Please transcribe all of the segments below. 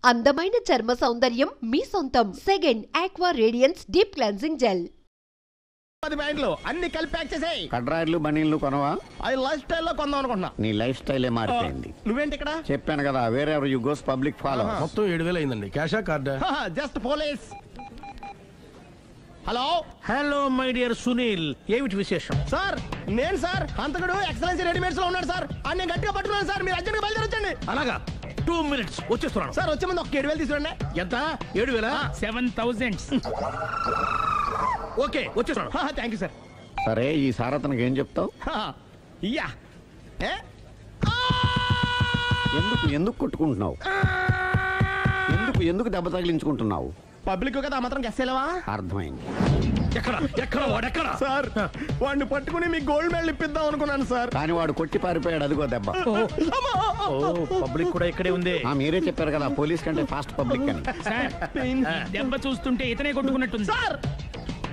అందమైన చర్మ సౌందర్యం మీ సొంతం. Second aqua radiance deep cleansing gel. 10 బ్యాండ్లు అన్ని కలిపి ప్యాక్ చేసేయ్. కడ్రాయిలు బనీళ్లు కొనవా? అది లైఫ్ స్టైల్ లో కొందాం అనుకుంటున్నా. నీ లైఫ్ స్టైలే మారిపోయింది. నువ్వేంటి ఇక్కడ? చెప్పాను కదా, వేరే ఎవరు యు గోస్ పబ్లిక్ ఫాలో. మొత్తం 7,000 అయిందండి. క్యాషా కార్డా? Just police. Hello hello my dear Sunil, ఏమిటి విశేషం? సార్, నేను సార్ హంతకుడు ఎక్సలెన్సీ రెడీమేడ్స్ లో ఉన్నాడు సార్. నేను గట్టిగా పట్టుకున్నాను సార్. మీరు అర్జెంట్ గా బయలుదేరొచ్చండి. అలాగా, 2 minutes వచ్చేస్తున్నాను. సార్ వచ్చే ముందు ఒక 7,000 తీసుకురండి. ఎంత? 7,000? 7,000. ఓకే, వచ్చేస్తున్నాను. Thank you sir. సరే, ఈ సార్ అతనికి ఏం చెప్తావు? ఇయ్యా ఎందుకు కొట్టుకుంటున్నావు? ఎందుకు దెబ్బ తగిలించుకుంటున్నావు? పబ్లిక్ కదా మాత్రం గెస్సేలేవా? అర్థమైంది. వాడెక్కడ? సార్, వాడిని పట్టుకుని మీ గోల్డ్ మెడల్ ఇప్పిద్దాం అనుకున్నాను సార్. కానీ వాడు కొట్టి పారిపోయాడు. అదిగో దెబ్బ. పబ్లిక్ కూడా ఇక్కడే ఉంది. మీరే చెప్పారు కదా, పోలీస్ కంటే ఫాస్ట్ పబ్లిక్ అని. దెబ్బ చూస్తుంటే ఇతనే కొట్టుకున్నట్టుంది సార్.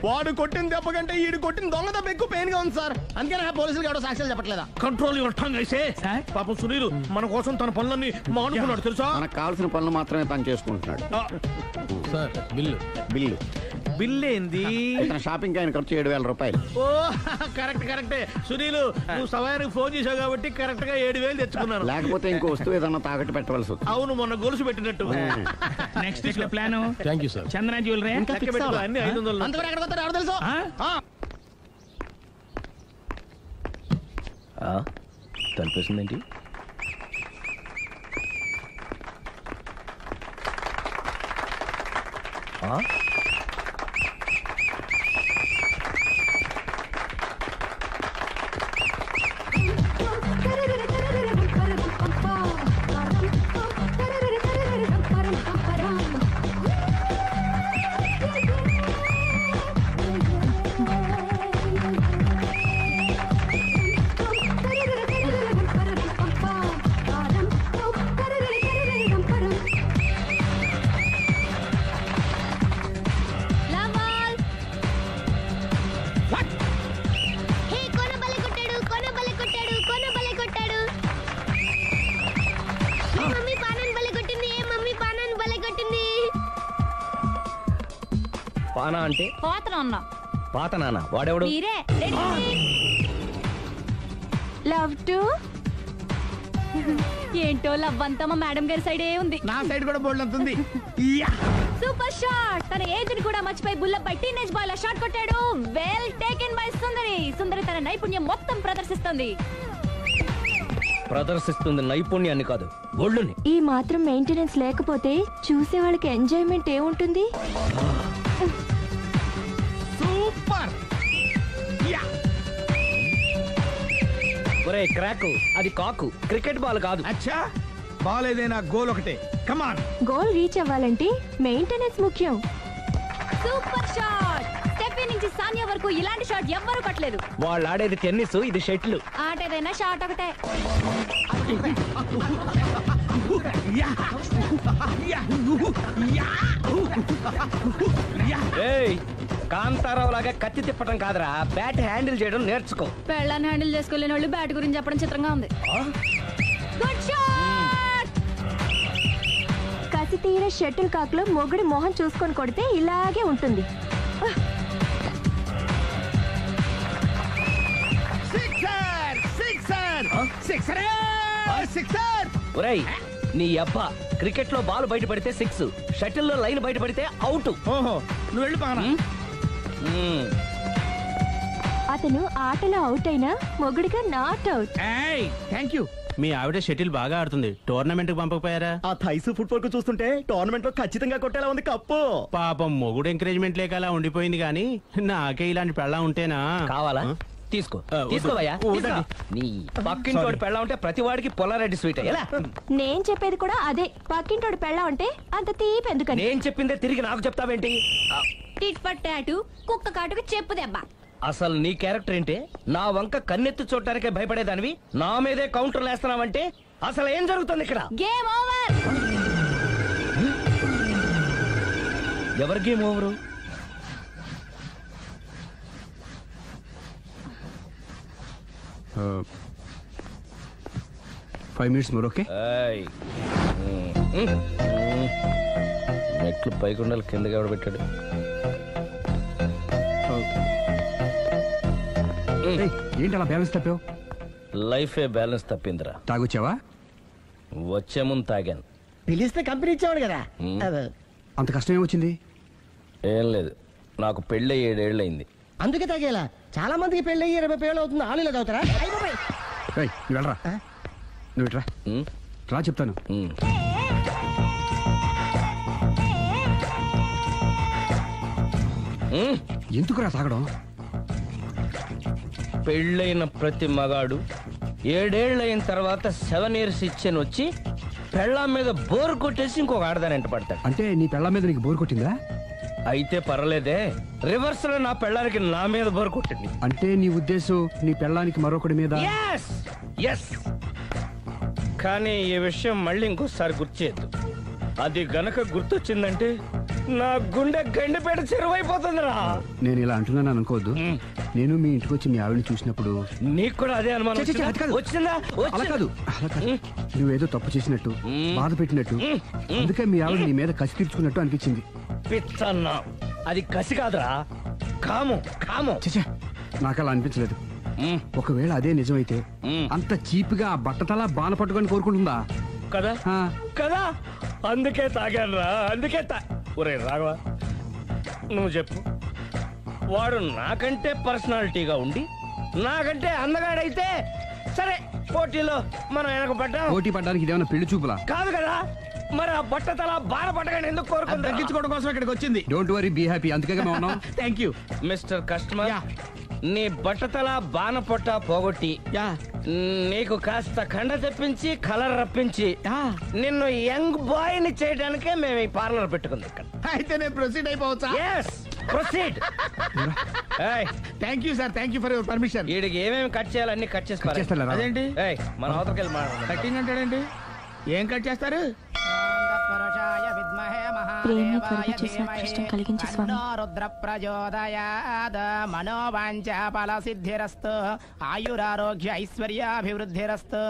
వాడు కొట్టిన దెబ్బ కంటే ఈడు కొట్టిన దొంగ దెబ్బ ఎక్కువ పెయిన్ గా ఉంది సార్. అందుకే నా పోలీసులు ఎవడో సాక్ష్యాలు చెప్పట్లేదా? కంట్రోల్ యువర్ టంగ్ అయితే. పాపం సునీల్ మన కోసం తన పనులన్నీ మానుకున్నాడు తెలుసా? మనకు కావాల్సిన పనులు మాత్రమే తను చేసుకుంటున్నాడు. సార్, బిల్లు బిల్ ఏంది? ఇతను షాపింగ్ ఆయన ఖర్చు 7,000 రూపాయలు. ఓ కరెక్టే. సునీల్, నువ్వు సమయానికి ఫోన్ చేసావు కాబట్టి కరెక్ట్ గా 7,000 తెచ్చుకున్నాను. లేకపోతే ఇంకో వస్తువు ఏదన్నా తాకట్టు పెట్టవలసి వస్తుంది. అవును, మొన్న గొలుసు పెట్టినట్టు. నెక్స్ట్ వీక్ లో plan thank you sir. Chandana jewellery. అన్ని 500. అంతవరకు ఎక్కడ పోతారు ఎవరు తెలుసు? తలిపేసిందేంటి? పానా అంటే పాత నాన్న. వాడెవడు? లవ్ టు ఏంటో లవ్ అంతా మా మేడం గారి సైడే ఉంది. నా సైడ్ కూడా బోల్డ్ అంతుంది. Super shot. తన ఏజ్ ని కూడా మర్చిపోయి బుల్లపై టీనేజ్ బాయ్ లా షాట్ కొట్టాడు. వెల్ టేకెన్ బై సుందరి తన నైపుణ్యం మొత్తం ప్రదర్శిస్తుంది నైపుణ్యాన్ని కాదు, ఒళ్ళుని. ఈ మాత్రం మెయింటెనెన్స్ లేకపోతే చూసే వాళ్ళకి ఎంజాయ్మెంట్ ఏముంటుంది? సూపర్. ఒరే క్రాకు, అది కాకు, క్రికెట్ బాల్ కాదు. అచ్చా, బాల్ ఏదైనా గోల్ ఒకటే. కమాన్. గోల్ రీచ్ అవ్వాలంటే మెయింటెనెన్స్ ముఖ్యం. Super shot. స్టెఫీ నుంచి సానియా వరకు ఇలాంటి షాట్ ఎవ్వరూ కొట్టలేదు. వాళ్ళు ఆడేది టెన్నిస్, ఇది షటిల్. ఆట ఏదైనా షాట్ ఒకటే. కాంతారావు లాగా కత్తి తిప్పటం కాదురా, బ్యాట్ హ్యాండిల్ చేయడం నేర్చుకో. పెళ్ళాన్ని హ్యాండిల్ చేసుకోలేని వాళ్ళు బ్యాట్ గురించి చెప్పడం చిత్రంగా ఉంది. Good shot. కసి తీర షటిల్ కాక్ లో మొగుడి మొహం చూసుకొని కొడితే ఇలాగే ఉంటుంది. ఒరేయ్, నీ అబ్బా, క్రికెట్ లో బాల్ బయట పడితే 6, షటిల్ లో లైన్ బయట పడితే అవుట్. ఓహో, నువ్వు వెళ్ళి పానా. అతను ఆటలో అవుట్ అయినా మొగుడిగా నాట్ అవుట్. Thank you. మీ ఆవిడ షటిల్ బాగా ఆడుతుంది, టోర్నమెంట్ కి పంపకపోయారా? ఆ థైసు ఫుట్బాల్ కు చూస్తుంటే టోర్నమెంట్ లో ఖచ్చితంగా కొట్టేలా ఉంది కప్పు. పాపం మొగుడు ఎంకరేజ్మెంట్ లేక అలా ఉండిపోయింది గానీ నాకే ఇలాంటి పెళ్ళా ఉంటేనా. కావాలా? తీసుకోవయ్యా. నీ పక్కింటోడి పెళ్ళ ఉంటే ప్రతి వాడికి పొలారెడ్డి స్వీట్. ఎలా? నేను చెప్పేది కూడా అదే. పక్కింటోడి పెళ్ళ ఉంటే అంత తీపి ఎందుకని? నేను చెప్పిందే తిరిగి నాకు చెప్తావేంటి? టిట్ పట్ టాటూ, కుక్క కాటుకు చెప్పు దెబ్బ. అసలు నీ క్యారెక్టర్ ఏంటి? నా వంక కన్నెత్తి చూడటానికే భయపడేదానివి నా మీదే కౌంటర్ వేస్తున్నావంటే అసలు ఏం జరుగుతుంది ఇక్కడ? Game over. ఎవరి game over? 5 minutes more, okay? Hey. మెట్లు పైకుండాలి కిందకి ఎవడ పెట్టాడు. ఏంటి అలా బ్యాలెన్స్ తప్పావు? లైఫే బ్యాలెన్స్ తప్పిందిరా. తాగొచ్చావా? వచ్చే ముందు తాగాను. పిలిస్తే కంపెనీ ఇచ్చేవాడు కదా. అంత కష్టం ఏమొచ్చింది? ఏం లేదు, నాకు పెళ్ళి 7 ఏళ్ళు అయింది. అందుకే తాగేలా. చాలా మందికి పెళ్ళి 20 ఏళ్ళు అవుతుంది. ఆలు ఇలా తాగుతారా? నువ్వు వెళ్ళరా, నువ్వు ఇట్రా రా చెప్తాను. ఎందుకురా తాగడం? పెళ్ళైన ప్రతి మగాడు 7 ఏళ్ళు అయిన తర్వాత 7 years ఇచ్చాను వచ్చి పెళ్ళాం మీద బోరు కొట్టేసి ఇంకొక ఆడదాని ఎంట పడతాడు. అంటే నీ పెళ్ళ మీద నీకు బోరు కొట్టిందా? అయితే పర్లేదే, రివర్స్ లో నా పెళ్ళానికి నా మీద బోరు కొట్టింది. అంటే నీ ఉద్దేశం నీ పెళ్ళానికి మరొకటి మీద? ఎస్. కానీ ఈ విషయం మళ్ళీ ఇంకోసారి గుర్తు చేయద్దు. అది గనక గుర్తొచ్చిందంటే నా గుండె గండిపేట చెరువైపోతుందిరా. నేను ఇలా అంటున్నాను అనుకోవద్దు. నేను మీ ఇంటికి వచ్చి మీ ఆవిడని చూసినప్పుడు నీకు కూడా అదే అనుమానం వచ్చిందా? అలా కాదు, నువ్వేదో తప్పు చేసినట్టు, బాధ పెట్టినట్టు, అందుకే మీ ఆవిడ నీ మీద కసి తీర్చుకున్నట్టు అనిపించింది. పిచ్చన్నా, అది కసి కాదురా, కామం. చచ్చా, నాకు అలా అనిపించలేదు. ఒకవేళ అదే నిజమైతే అంత చీప్ గా బట్టతలా బాణ పట్టుకొని కోరుకుంటుందా? కదా కదా, అందుకే తాగాను రా, అందుకే ఒరే రాఘవ, నువ్వు చెప్పు. వాడు నాకంటే పర్సనాలిటీగా ఉండి నాకంటే అందగాడైతే సరే, పోటీలో మనం వెనకబడ్డాం. పోటీ పడ్డానికి ఇదేమన్నా పెళ్లి చూపులా? కాదు కదా, మరి ఆ బట్టతల బాధ పట్టగానే ఎందుకు కోరుకుంటా? తగ్గించుకోవడం కోసం ఇక్కడికి వచ్చింది. Don't worry, be happy. అందుకే మేము ఉన్నాం. Thank you mister customer. నీ బట్టతల బాణ పొట్ట పోగొట్టి నీకు కాస్త కండ తెప్పించి కలర్ రప్పించి నిన్ను యంగ్ బాయ్ ని చేయడానికే మేము ఈ పార్లర్ పెట్టుకుంది ఇక్కడ. అయితే నేను ప్రొసీడ్ అయిపోవచ్చా? Proceed. Thank you sir, thank you for your permission. వీడికి ఏమేమి కట్ చేయాలి అన్ని కట్ చేసి చేస్తారా? అదేంటి మన అవతలకి వెళ్ళి మాట్లాడదాం. కటింగ్ అంటాడండి? ఏం కట్ చేస్తారు? ప్రేమ త్వరగా చేసి అదృష్టం కలిగించే స్వామి. రుద్ర ప్రచోదయాద్ మనోవాంఛ ఫల సిద్ధిరస్తు ఆయురారోగ్య ఐశ్వర్యాభివృద్ధిరస్తు.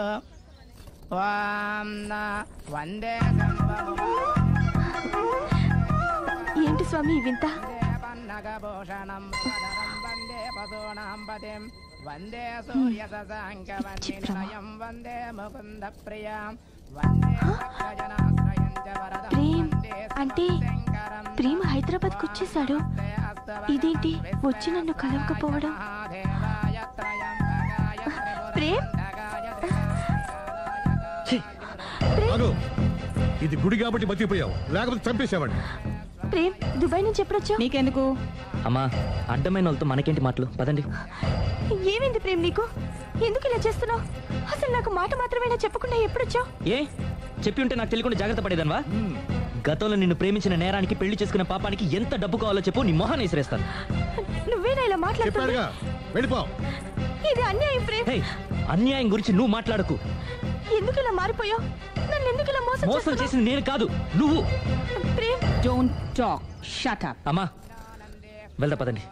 వందే ఏంటి స్వామి ఈ వింత? పన్నగభూషణం వందే పశూనాం పతిం వందే సూర్య శశాంకవన్నిలయం వందే ముకుంద ప్రియం వందే భక్తజనాశ్రయం చ వరదం. ప్రేమ్ అంటే ప్రేమ హైదరాబాద్ కు వచ్చేసాడు. ఇదేంటి వచ్చి నన్ను కలవకపోవడం? ప్రేమ్, ఇది గుడి కాబట్టి బతికిపోయావు, లేకపోతే చంపేసేవాడు. ప్రేమ్, దుబాయ్ నుంచి ఎప్పుడొచ్చావు? నీకెందుకు అమ్మా, అడ్డమైన వాళ్ళతో మనకేంటి మాటలు, పదండి. ఏమైంది ప్రేమ్ నీకు? ఎందుకు ఇలా చేస్తున్నావు? అసలు నాకు మాట మాత్రమేనా చెప్పకుండా ఎప్పుడొచ్చావు? ఏ చెప్పి ఉంటే నాకు తెలియకుండా జాగ్రత్త పడేదన్వా? గతంలో నిన్ను ప్రేమించిన నేరానికి పెళ్లి చేసుకున్న పాపానికి ఎంత డబ్బు కావాలో చెప్పు, నీ మొహాన్ని విసిరేస్తాను. నువ్వేనా ఇలా మాట్లాడుతున్నా? ఇది అన్యాయం ప్రేమ్. అన్యాయం గురించి నువ్వు మాట్లాడకు. ఎందుకు ఇలా మారిపోయావు? నన్ను ఎందుకు ఇలా మోసం చేసింది నేను కాదు, నువ్వు. Prem, don't talk, shut up. అమ్మా వెళ్దా పదండి.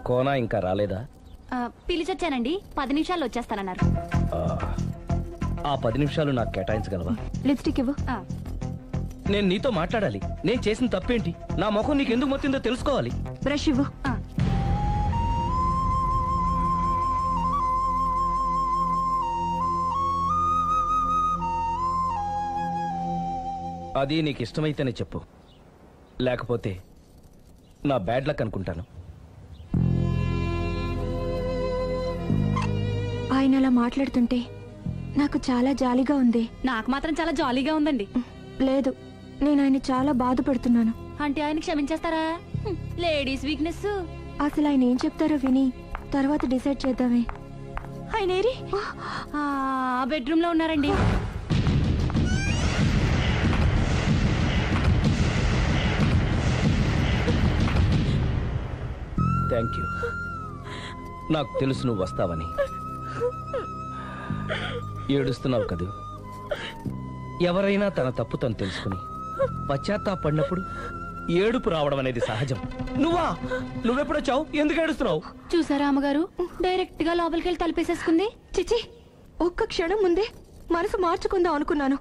కోనా ఇంకా రాలేదా? పిలిచొచ్చానండి, 10 నిమిషాల్లో వచ్చేస్తానన్నారు. ఆ 10 నిమిషాలు నాకు కేటాయించగలవా? లిప్స్టిక్ ఇవ్వు. నేను నీతో మాట్లాడాలి. నేను చేసిన తప్పేంటి, నా ముఖం నీకు ఎందుకు మొత్తిందో తెలుసుకోవాలి. బ్రష్ ఇవ్వు. అది నీకు ఇష్టమైతేనే చెప్పు, లేకపోతే నా బ్యాడ్ లక్ అనుకుంటాను. ఆయన అలా మాట్లాడుతుంటే నాకు చాలా జాలీగా ఉంది. నాకు మాత్రం చాలా జాలీగా ఉందండి. లేదు, నేను ఆయన చాలా బాధపడుతున్నాను. అంటే ఆయన క్షమించేస్తారా? Ladies weakness. అసలు ఆయన ఏం చెప్తారో విని తర్వాత డిసైడ్ చేద్దామే. ఆయన ఏరి? బెడ్రూమ్ లో ఉన్నారండి. Thank you. నాకు తెలుసు నువ్వు వస్తావని. ఏడుస్తున్నావు కదూ. ఎవరైనా తన తప్పు తను తెలుసుకుని పశ్చాత్తాపడినప్పుడు ఏడుపు రావడం అనేది సహజం. నువ్వెప్పుడొచ్చావు? ఎందుకు ఏడుస్తున్నావు? చూసారా అమ్మగారు, డైరెక్ట్ గా లోపలికి వెళ్ళి తలుపేసేసుకుంది. చిచి, ఒక్క క్షణం ముందే మనసు మార్చుకుందాం అనుకున్నాను,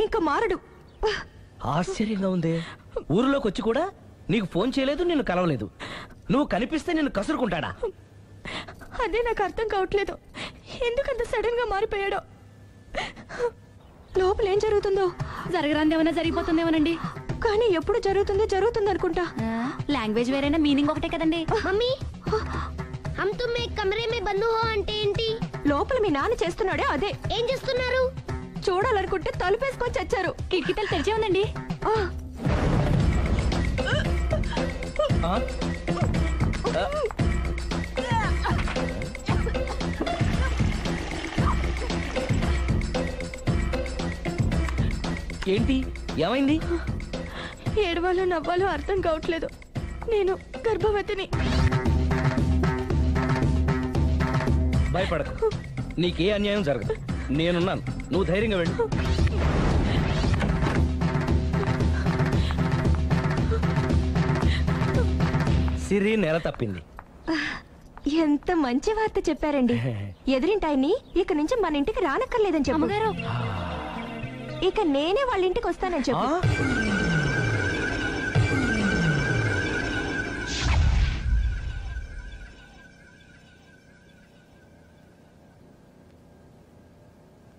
ఇంకా మారడు. ఆశ్చర్యంగా ఉందే. ఊరిలోకి వచ్చి కూడా నీకు ఫోన్ చేయలేదు, నిన్ను కలవలేదు. నువ్వు కనిపిస్తే నిన్ను కసురుకుంటాడా? అదే నాకు అర్థం కావట్లేదు, ఎందుకంత సడన్ గా మారిపోయాడో. లోపల ఏం జరుగుతుందో. జరగరాంది ఏమైనా జరిగిపోతుందేమోనండి. కానీ ఎప్పుడు జరుగుతుంది అనుకుంటా. లాంగ్వేజ్ వేరైనా మీనింగ్ ఒకటే కదండి. మమ్మీ, హమ్ తుమ్ ఏక్ కమరే మే బంద్ హో అంటే ఏంటి? లోపల మీ నాన్న చేస్తున్నాడే అదే. ఏం చేస్తున్నారు? చూడాలనుకుంటే తలుపేసుకొని చచ్చారు. కిటికీ తలుపు తెరిచే ఉందండి. ఏంటి, ఏమైంది? ఏడవాలో నవ్వాలో అర్థం కావట్లేదు. నేను గర్భవతిని. భయపడకు, నీకే అన్యాయం జరగదు. నేనున్నాను, నువ్వు ధైర్యంగా వెళ్ళు. సిరి నెల తప్పింది. ఎంత మంచి వార్త చెప్పారండి. ఎదురింటాయని ఇక నుంచి మన ఇంటికి రానక్కర్లేదని చెప్పగారు. ఇక నేనే వాళ్ళ ఇంటికి వస్తానని చెప్పు.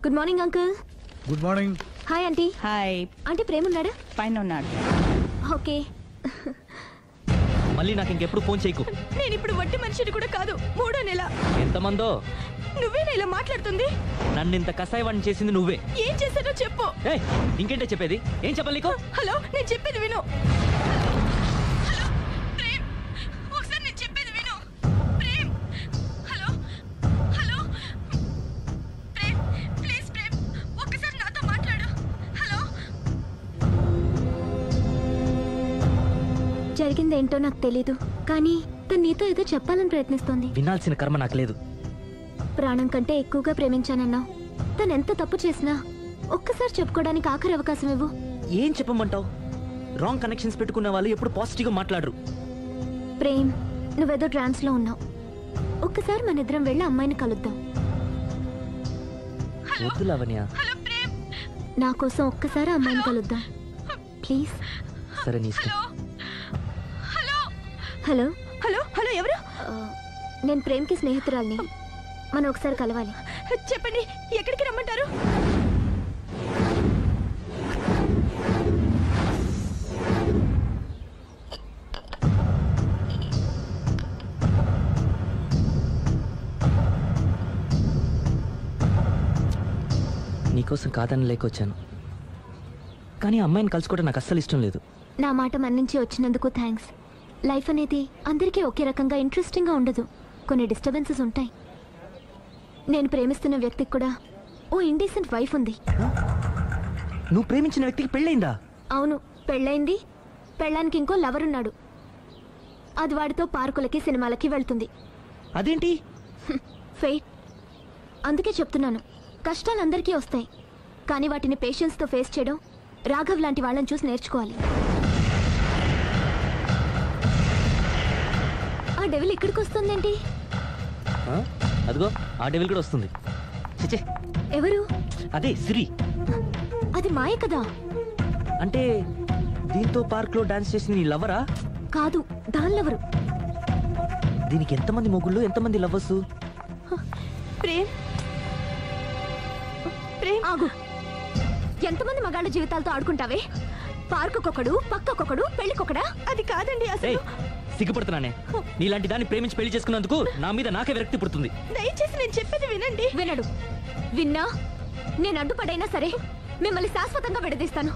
Good morning uncle. Good morning. Hi aunty. Hi. Aunty Prema ఉన్నాడా? పైన ఉన్నాడు. ఓకే. మళ్ళీ నాకు ఇంకెప్పుడు ఫోన్ చేయకు. నేను ఇప్పుడు వట్టి మనిషిని కూడా కాదు, 3వ నెల. ఎంతమందో. నువ్వేనా ఇలా మాట్లాడుతుంది? నన్ను ఇంత కసాయవాణి చేసింది నువ్వే. ఏం చేశానో చెప్పు. ఇంకేంటే చెప్పేది? ఏం చెప్పాలి నీకు? హలో, నేను చెప్పేది విను. హలో ప్రేమ్, ఒకసారి నేను చెప్పేది విను. Prem, hello hello Prem, please Prem, ఒక్కసారి నాతో మాట్లాడు. హలో. జరిగిందేంటో నాకు తెలీదు, కానీ తను నీతో ఏదో చెప్పాలని ప్రయత్నిస్తోంది. వినాల్సిన కర్మ నాకు లేదు. ప్రాణం కంటే ఎక్కువగా ప్రేమించానన్నావు. తను ఎంత తప్పు చేసినా ఒక్కసారి చెప్పుకోవడానికి ఆఖరి అవకాశం ఇవ్వు. ఏం చెప్పమంటావు? రాంగ్ కనెక్షన్స్ పెట్టుకున్న వాళ్ళు ఎప్పుడు పాజిటివ్ గా మాట్లాడరు. ప్రేమ్, నువ్వేదో ట్రాన్స్ లో ఉన్నావు. ఒక్కసారి మన ఇద్దరం వెళ్ళి అమ్మాయిని కలుద్దాం. వద్దు లావణ్య. నా కోసం ఒక్కసారి అమ్మాయిని కలుద్దాం ప్లీజ్. సరే నీ ఇష్టం. హలో హలో హలో, ఎవరు? నేను ప్రేమ్కి స్నేహితురాల్ని. మనం ఒకసారి కలవాలి. చెప్పండి, ఎక్కడికి రమ్మంటారు? నీకోసం కాదని లేకొచ్చాను, కానీ అమ్మాయిని కలుసుకోవడం నాకు అస్సలు ఇష్టం లేదు. నా మాట మన్నించి వచ్చినందుకు థ్యాంక్స్. లైఫ్ అనేది అందరికీ ఒకే రకంగా ఇంట్రెస్టింగ్గా ఉండదు, కొన్ని డిస్టర్బెన్సెస్ ఉంటాయి. నేను ప్రేమిస్తున్న వ్యక్తికి కూడా ఓ ఇండీసెంట్ వైఫ్ ఉంది. నువ్వు ప్రేమించిన వ్యక్తికి పెళ్ళైందా? అవును, పెళ్ళైంది. పెళ్ళానికి ఇంకో లవర్ ఉన్నాడు. అది వాడితో పార్కులకి సినిమాలకి వెళ్తుంది. అదేంటి? ఫెయిట్. అందుకే చెప్తున్నాను, కష్టాలు అందరికీ వస్తాయి, కానీ వాటిని పేషెన్స్తో ఫేస్ చేయడం రాఘవ్ లాంటి వాళ్ళని చూసి నేర్చుకోవాలి. ఆ డెవిల్ ఇక్కడికి వస్తుందేంటి? అదిగో ఆ డెవిల్ కూడా వస్తుంది. చిచే, ఎవరు? అదే సిరి. అది మాయ కదా. అంటే దీంతో పార్క్ లో డాన్స్ చేసింది నీ లవరా? కాదు, దాని లవరు. దీనికి ఎంతమంది మొగుళ్ళు, ఎంతమంది లవర్స్? ప్రేమ్, ప్రేమ్ ఆగు. ఎంతమంది మగాళ్ళ జీవితాలతో ఆడుకుంటావే? పార్కుకొకడు, పక్కకొకడు, పెళ్లికొకడా? అది కాదండి అసలు. సిగ్గుపడుతున్నానే. నీలాంటి దాన్ని ప్రేమించి పెళ్లి చేసుకున్నందుకు నా మీద నాకే విరక్తి పుడుతుంది. దయచేసి నేను చెప్పేది వినండి. వినడు. విన్నా నేను అడ్డుపడైనా సరే మిమ్మల్ని శాశ్వతంగా విడదీస్తాను.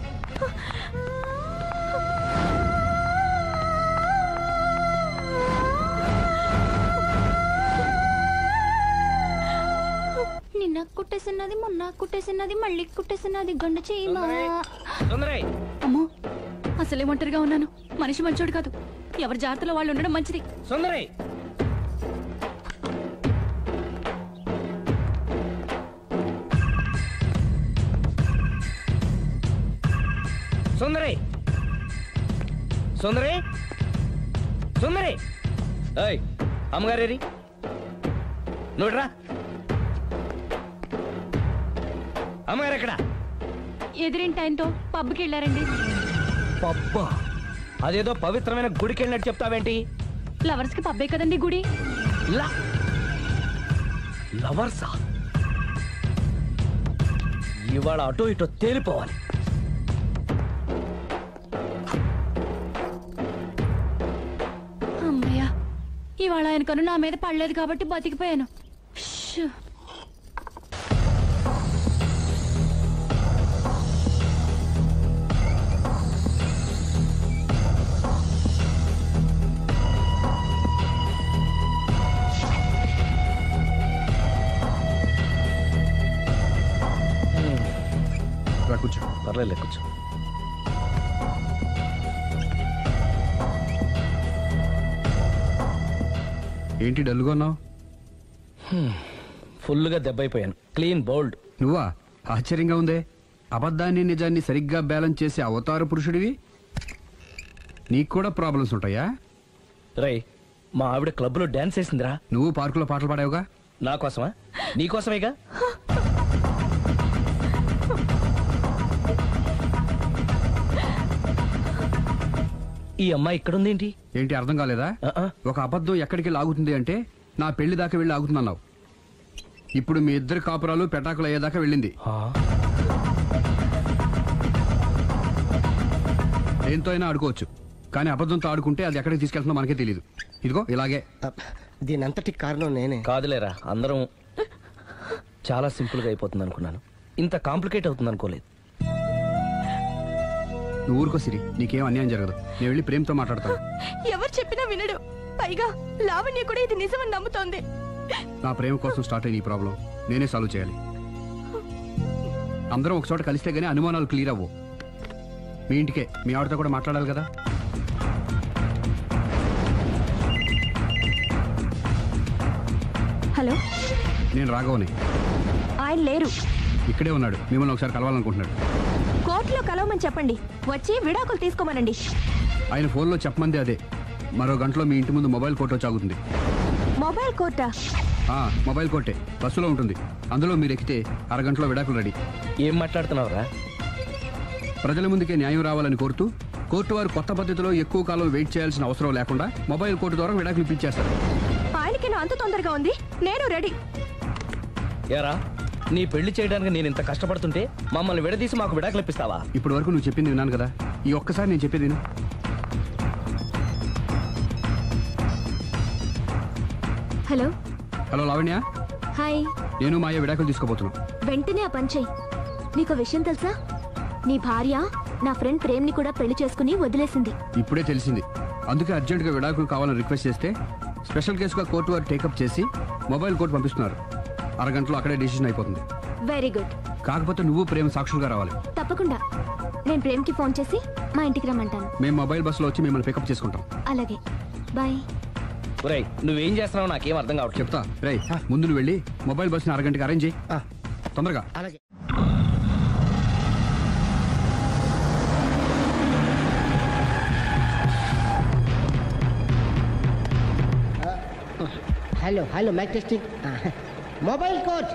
నిన్న కుట్టేసినది, మొన్న కుట్టేసినది, మళ్ళీ కుట్టేసినది గండు చీమ. అమ్మో, అసలే ఒంటరిగా ఉన్నాను. మనిషి మంచోడు కాదు. ఎవరి జాగ్రత్తలో వాళ్ళు ఉండడం మంచిది. సుందరి సుందరి సుందరి సుందరి ఏయ్ అమ్మగారేరి నువ్వురా అమ్మగారు ఎక్కడ? ఎదిరింటి ఆయనతో పబ్కి వెళ్ళారండి. పబ్బా అదేదో పవిత్రమైన గుడికి వెళ్ళినట్టు చెప్తావేంటి? లవర్స్ కి పబ్బే కదండి గుడి. లవర్సా? ఇవాళ అటో ఇటో తేలిపోవాలి. అమ్మయ్య, ఇవాళ ఆయన కను నా మీద పడలేదు కాబట్టి బతికిపోయాను. షూ. కూర్చో. పర్లేదు కూర్చో. ఏంటి డల్గా ఉన్నావు? ఫుల్గా దెబ్బైపోయాను. Clean bowled. నువ్వా? ఆశ్చర్యంగా ఉందే. అబద్ధాన్ని నిజాన్ని సరిగ్గా బ్యాలెన్స్ చేసే అవతార పురుషుడివి. నీకు కూడా ప్రాబ్లమ్స్ ఉంటాయా? రై, మా ఆవిడ క్లబ్లో డాన్స్ వేసిందిరా. నువ్వు పార్కులో పాటలు పాడావుగా? నా కోసమా? నీకోసమేగా. ఈ అమ్మాయి ఇక్కడుందేంటి? ఏంటి అర్థం కాలేదా? ఒక అబద్ధం ఎక్కడికి లాగుతుంది అంటే నా పెళ్లి దాకా వెళ్ళి ఆగుతున్నావు. ఇప్పుడు మీ ఇద్దరు కాపురాలు పెటాకులు అయ్యేదాకా వెళ్ళింది. దేంతో అయినా ఆడుకోవచ్చు, కానీ అబద్ధంతో ఆడుకుంటే అది ఎక్కడికి తీసుకెళ్తుందో మనకే తెలియదు. ఇదిగో ఇలాగే. దీనంతటి కారణం నేనే. కాదులేరా, అందరం చాలా సింపుల్ గా అయిపోతుంది అనుకున్నాను. ఇంత కాంప్లికేట్ అవుతుంది అనుకోలేదు. నువ్వు ఊరుకో సిరి, నీకేం అన్యాయం జరగదు. నేను వెళ్ళి ప్రేమతో మాట్లాడతాను. ఎవరు చెప్పినా వినడు. పైగా లావణ్య కూడా ఇది నిజమని నమ్ముతోంది. నా ప్రేమ కోసం స్టార్ట్ అయిన ఈ ప్రాబ్లం నేనే సాల్వ్ చేయాలి. అందరం ఒక చోట కలిస్తే గానీ అనుమానాలు క్లియర్ అవ్వు. మీ ఇంటికే, మీ ఆవిడతో కూడా మాట్లాడాలి కదా. హలో, నేను రాఘవని. ఆయన లేరు. ఇక్కడే ఉన్నాడు. మిమ్మల్ని ఒకసారి కలవాలనుకుంటున్నాడు. కోర్టులో కలవమని చెప్పండి, వచ్చి విడాకులు తీసుకోమనండి. ఆయన ఫోన్లో చెప్పమంది అదే. మరో గంటలో మీ ఇంటి ముందు మొబైల్ కోర్టు చాగుతుంది. మొబైల్ కోర్టా? మొబైల్ కోర్టే, బస్సులో ఉంటుంది. అందులో మీరు ఎక్కితే అరగంటలో విడాకులు రెడీ. ఏం మాట్లాడుతున్నావురా? ప్రజల ముందుకే న్యాయం రావాలని కోరుతూ కోర్టు వారు కొత్త పద్ధతిలో ఎక్కువ కాలం వెయిట్ చేయాల్సిన అవసరం లేకుండా మొబైల్ కోర్టు ద్వారా విడాకులు ఇప్పించేస్తారు. ఆయనకి అంత తొందరగా ఉంది, నేను రెడీ. ఏరా, నీ పెళ్లి చేయడానికి నేను ఇంత కష్టపడుతుంటే మమ్మల్ని విడదీసి మాకు విడాకులు ఇప్పిస్తావా? ఇప్పటి వరకు నువ్వు చెప్పింది విన్నాను కదా, ఈ ఒక్కసారి నేను చెప్పేది విను. హలో. హలో లావణ్య. హాయ్. నేను మాయ విడాకులు తీసుకోబోతున్నాను. వెంటనే ఆ పని చెయ్యి. నీకు విషయం తెలుసా? నీ భార్య నా ఫ్రెండ్ ప్రేమ్ని కూడా పెళ్లి చేసుకుని వదిలేసింది. ఇప్పుడే తెలిసింది. అందుకే అర్జెంటుగా విడాకులు కావాలని రిక్వెస్ట్ చేస్తే స్పెషల్ కేసుగా కోర్టు వారు టేకప్ చేసి మొబైల్ కోర్టు పంపిస్తున్నారు. అరగంటలో అక్కడే డిసిషన్ అయిపోతుంది. Very good. కాకపోతే నువ్వు ప్రేమ సాక్షులుగా రావాలి. తప్పకుండా. నేను ప్రేమ్కి ఫోన్ చేసి మా ఇంటికి రమ్మంటాను. మేము మొబైల్ బస్సులో వచ్చి మిమ్మల్ని పికప్ చేసుకుంటాం. అలాగే, బాయ్. ఒరేయ్, నువ్వేం చేస్తున్నావు నాకేం అర్థం కావట్లేదు. చెప్తా. రేయ్, ముందు నువ్వు వెళ్ళి మొబైల్ బస్సుని అరగంటకి అరేంజ్ చేయి. తొందరగా. అలాగే. Hello hello mike testing. Mobile coach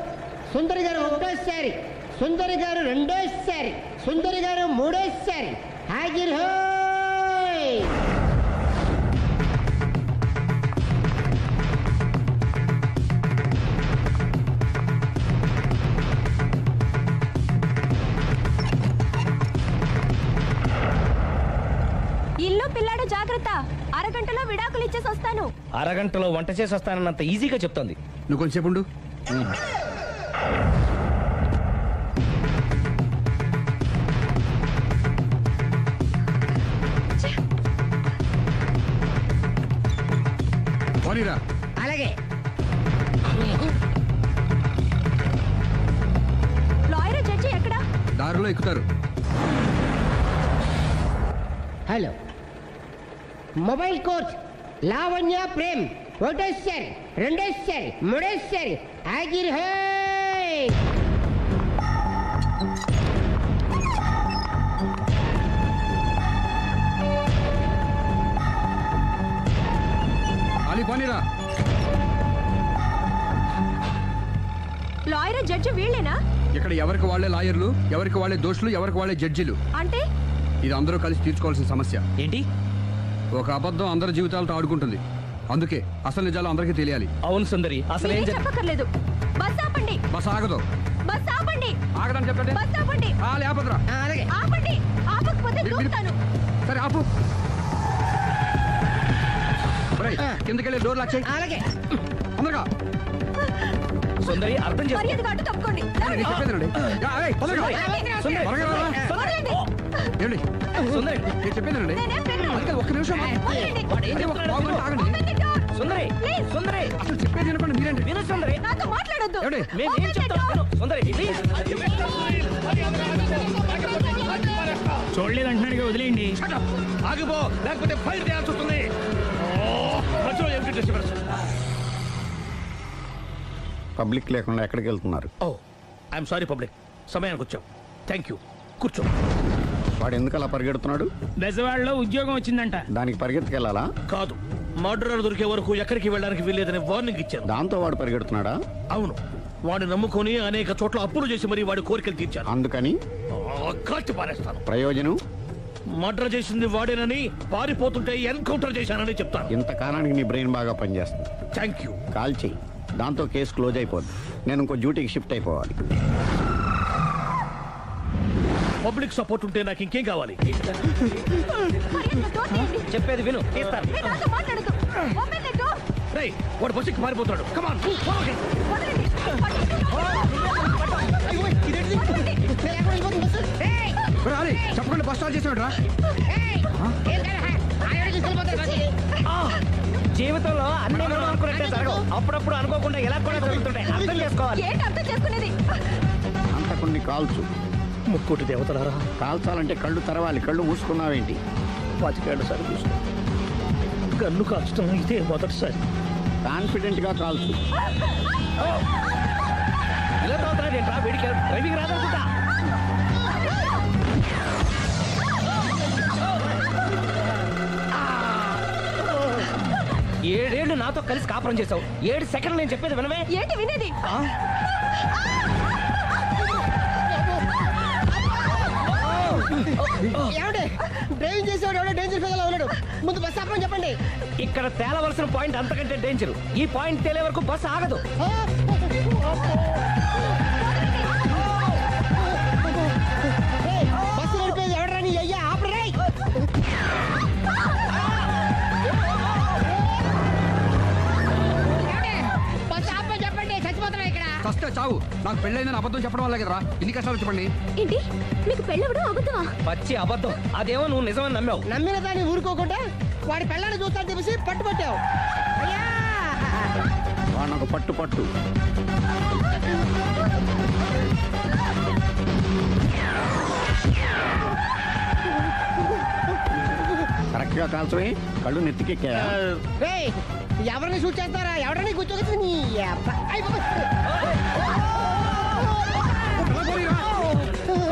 Sundari garu ఒకటోసారి, సుందరి గారు రెండోసారి, సుందరి గారు మూడోసారి. హాజిర్ హోయ్. ఇల్లు పిల్లాడు జాగ్రత్త. అరగంటలో విడాకులు ఇచ్చేసి వస్తాను. అరగంటలో వంట చేసి వస్తానన్నంత ఈజీగా చెప్తుంది. నువ్వు కొంచెంసేపు ఉండు. పోనీరా. అలాగే. లాయర్ జడ్జి ఎక్కడా? దారిలో ఎక్కుతారు. Hello mobile coach Lavanya Prem ఒకటేసారి రెండేసారి మూడేసారి ఆగిర్ హే పోనీరా. Lawyer judge వీళ్ళేనా? ఇక్కడ ఎవరికి వాళ్ళే లాయర్లు, ఎవరికి వాళ్ళే దోషులు, ఎవరికి వాళ్ళే జడ్జిలు. అంటే ఇది అందరూ కలిసి తీర్చుకోవాల్సిన సమస్య. ఏంటి? ఒక అబద్ధం అందరి జీవితాలతో ఆడుకుంటుంది. అందుకే అసలు నిజాలు అందరికీ తెలియాలి. అవును సుందరి, అసలు ఏం చెప్పక్కర్లేదు. బస్ ఆపండి. బస్ ఆగదు. బస్ ఆపండి. ఆగదని చెప్పండి. బస్ ఆపండి. లేపద్రా. ఆపండి. ఆపకపోతే దూకుతాను. సరే ఆపు. కిందకెళ్ళి డోర్ లాక్ చేయి. అలాగే అందరుగా. సుందరి అర్థం చేసుకో. మర్యాదగా అడ్డు తప్పుకోండి. చెప్పేదండి. సుందరి చెప్పేదండి. ఒక్క నిమిషం ఆగండి. సుందరి సుందరి అసలు చెప్పేది అనుకోండి. మీరేంటి విను సుందరి. నాతో మాట్లాడొద్దు. మేమేం చెప్తాం సుందరి ప్లీజ్. చూడలేదు అంటున్నాడు, వదిలేయండి. ఆగిపో, లేకపోతే ఫైర్ చేయాల్సి వస్తుంది. పబ్లిక్ లేకుండా ఎక్కడికి వెళ్తున్నారు? ఓ ఐఎమ్ సారీ పబ్లిక్, సమయానికి వచ్చాం. థ్యాంక్ యూ, కూర్చో. వాడు ఎందుకు అలా పరిగెడుతున్నాడు? బెజవాడలో ఉద్యోగం వచ్చిందంట. దానికి పరిగెత్తుకెళ్ళాలా? కాదు, మర్డరర్ దొరికే వరకు ఎక్కడికి వెళ్ళడానికి వీల్లేదని వార్నింగ్ ఇచ్చాను. దాంతో వాడు పరిగెడుతున్నాడా? అవును, వాడిని నమ్ముకొని అనేక చోట్ల అప్పులు చేసి మరి వాడి కోరికలు తీర్చాను. అందుకని కాల్చి పారేస్తాను. ప్రయోజనం? మర్డర్ చేసింది వాడేనని, పారిపోతుంటే ఎన్కౌంటర్ చేశానని చెప్తాను. ఇంతకాలానికి నీ బ్రెయిన్ బాగా పనిచేస్తుంది. Thank you. కాల్ చెయ్యి, దాంతో కేసు క్లోజ్ అయిపోద్ది. నేను ఇంకో డ్యూటీకి షిఫ్ట్ అయిపోవాలి. పబ్లిక్ సపోర్ట్ ఉంటే నాకు ఇంకేం కావాలి? చెప్పేది విను, తీస్తాను. రేయ్, వాడు బస్సుకి పారిపోతాడు. కమాన్. చెప్పకుండా బస్ స్టార్ట్ చేసాడు రా. జీవితంలో అన్ని మనం అనుకున్నట్టే జరగవు. అప్పుడప్పుడు అనుకోకుండా ఎలా కూడా జరుగుతుంటాయి. అర్థం చేసుకోవాలి. అర్థం చేసుకునేది? అంతకుని కాల్చు. ముక్కోటి దేవతలారా, కాల్చాలంటే కళ్ళు తెరవాలి. కళ్ళు మూసుకున్నావేంటి? 25 సార్లు చూసుకో. కన్ను కాల్చడం ఇదే మొదటిసారి. కాన్ఫిడెంట్ గా కాల్చు. ఇలా తాగుతున్నాడేంట్రా? వీడికి డ్రైవింగ్ రాదనుకుంటా. ఏడేళ్లు నాతో కలిసి కాపురం చేసావు. 7 సెకండ్లు నేను చెప్పేది వినవే. ఏంటి వినేది? డ్రైవింగ్ చేసేవాడు ఎవడో డేంజర్ ఫీల్ ఉన్నాడు. ముందు బస్ ఆపమని చెప్పండి. ఇక్కడ తేలవలసిన పాయింట్ అంతకంటే డేంజర్. ఈ పాయింట్ తేలే వరకు బస్సు ఆగదు. బస్సు నడిపేది ఎవడరా నీ అయ్యా? ఆపరే. బస్ ఆపమని చెప్పండి, చచ్చిపోతున్నా ఇక్కడ. ఫస్ట్ చావు. నాకు పెళ్ళైందని అబద్ధం చెప్పడం వల్ల కదరా ఇన్ని కష్టాలు చెప్పండి. ఏంటి మీకు పెళ్ళవడం అబద్ధమా? పచ్చి అబద్ధం. అదేమో నువ్వు నిజమని నమ్మావు. నమ్మిన దాన్ని ఊరుకోకుండా వాడి పెళ్ళాన్ని చూస్తాను తెలిసి పట్టుబట్టావు. అయ్యా వాడిని ఒక పట్టు పట్టు. కరెక్ట్ గా కాల్చవే. కళ్ళు నెత్తికెక్కా. ఎవరిని షూట్ చేస్తారా? ఎవరిని కూర్చోవచ్చు నీ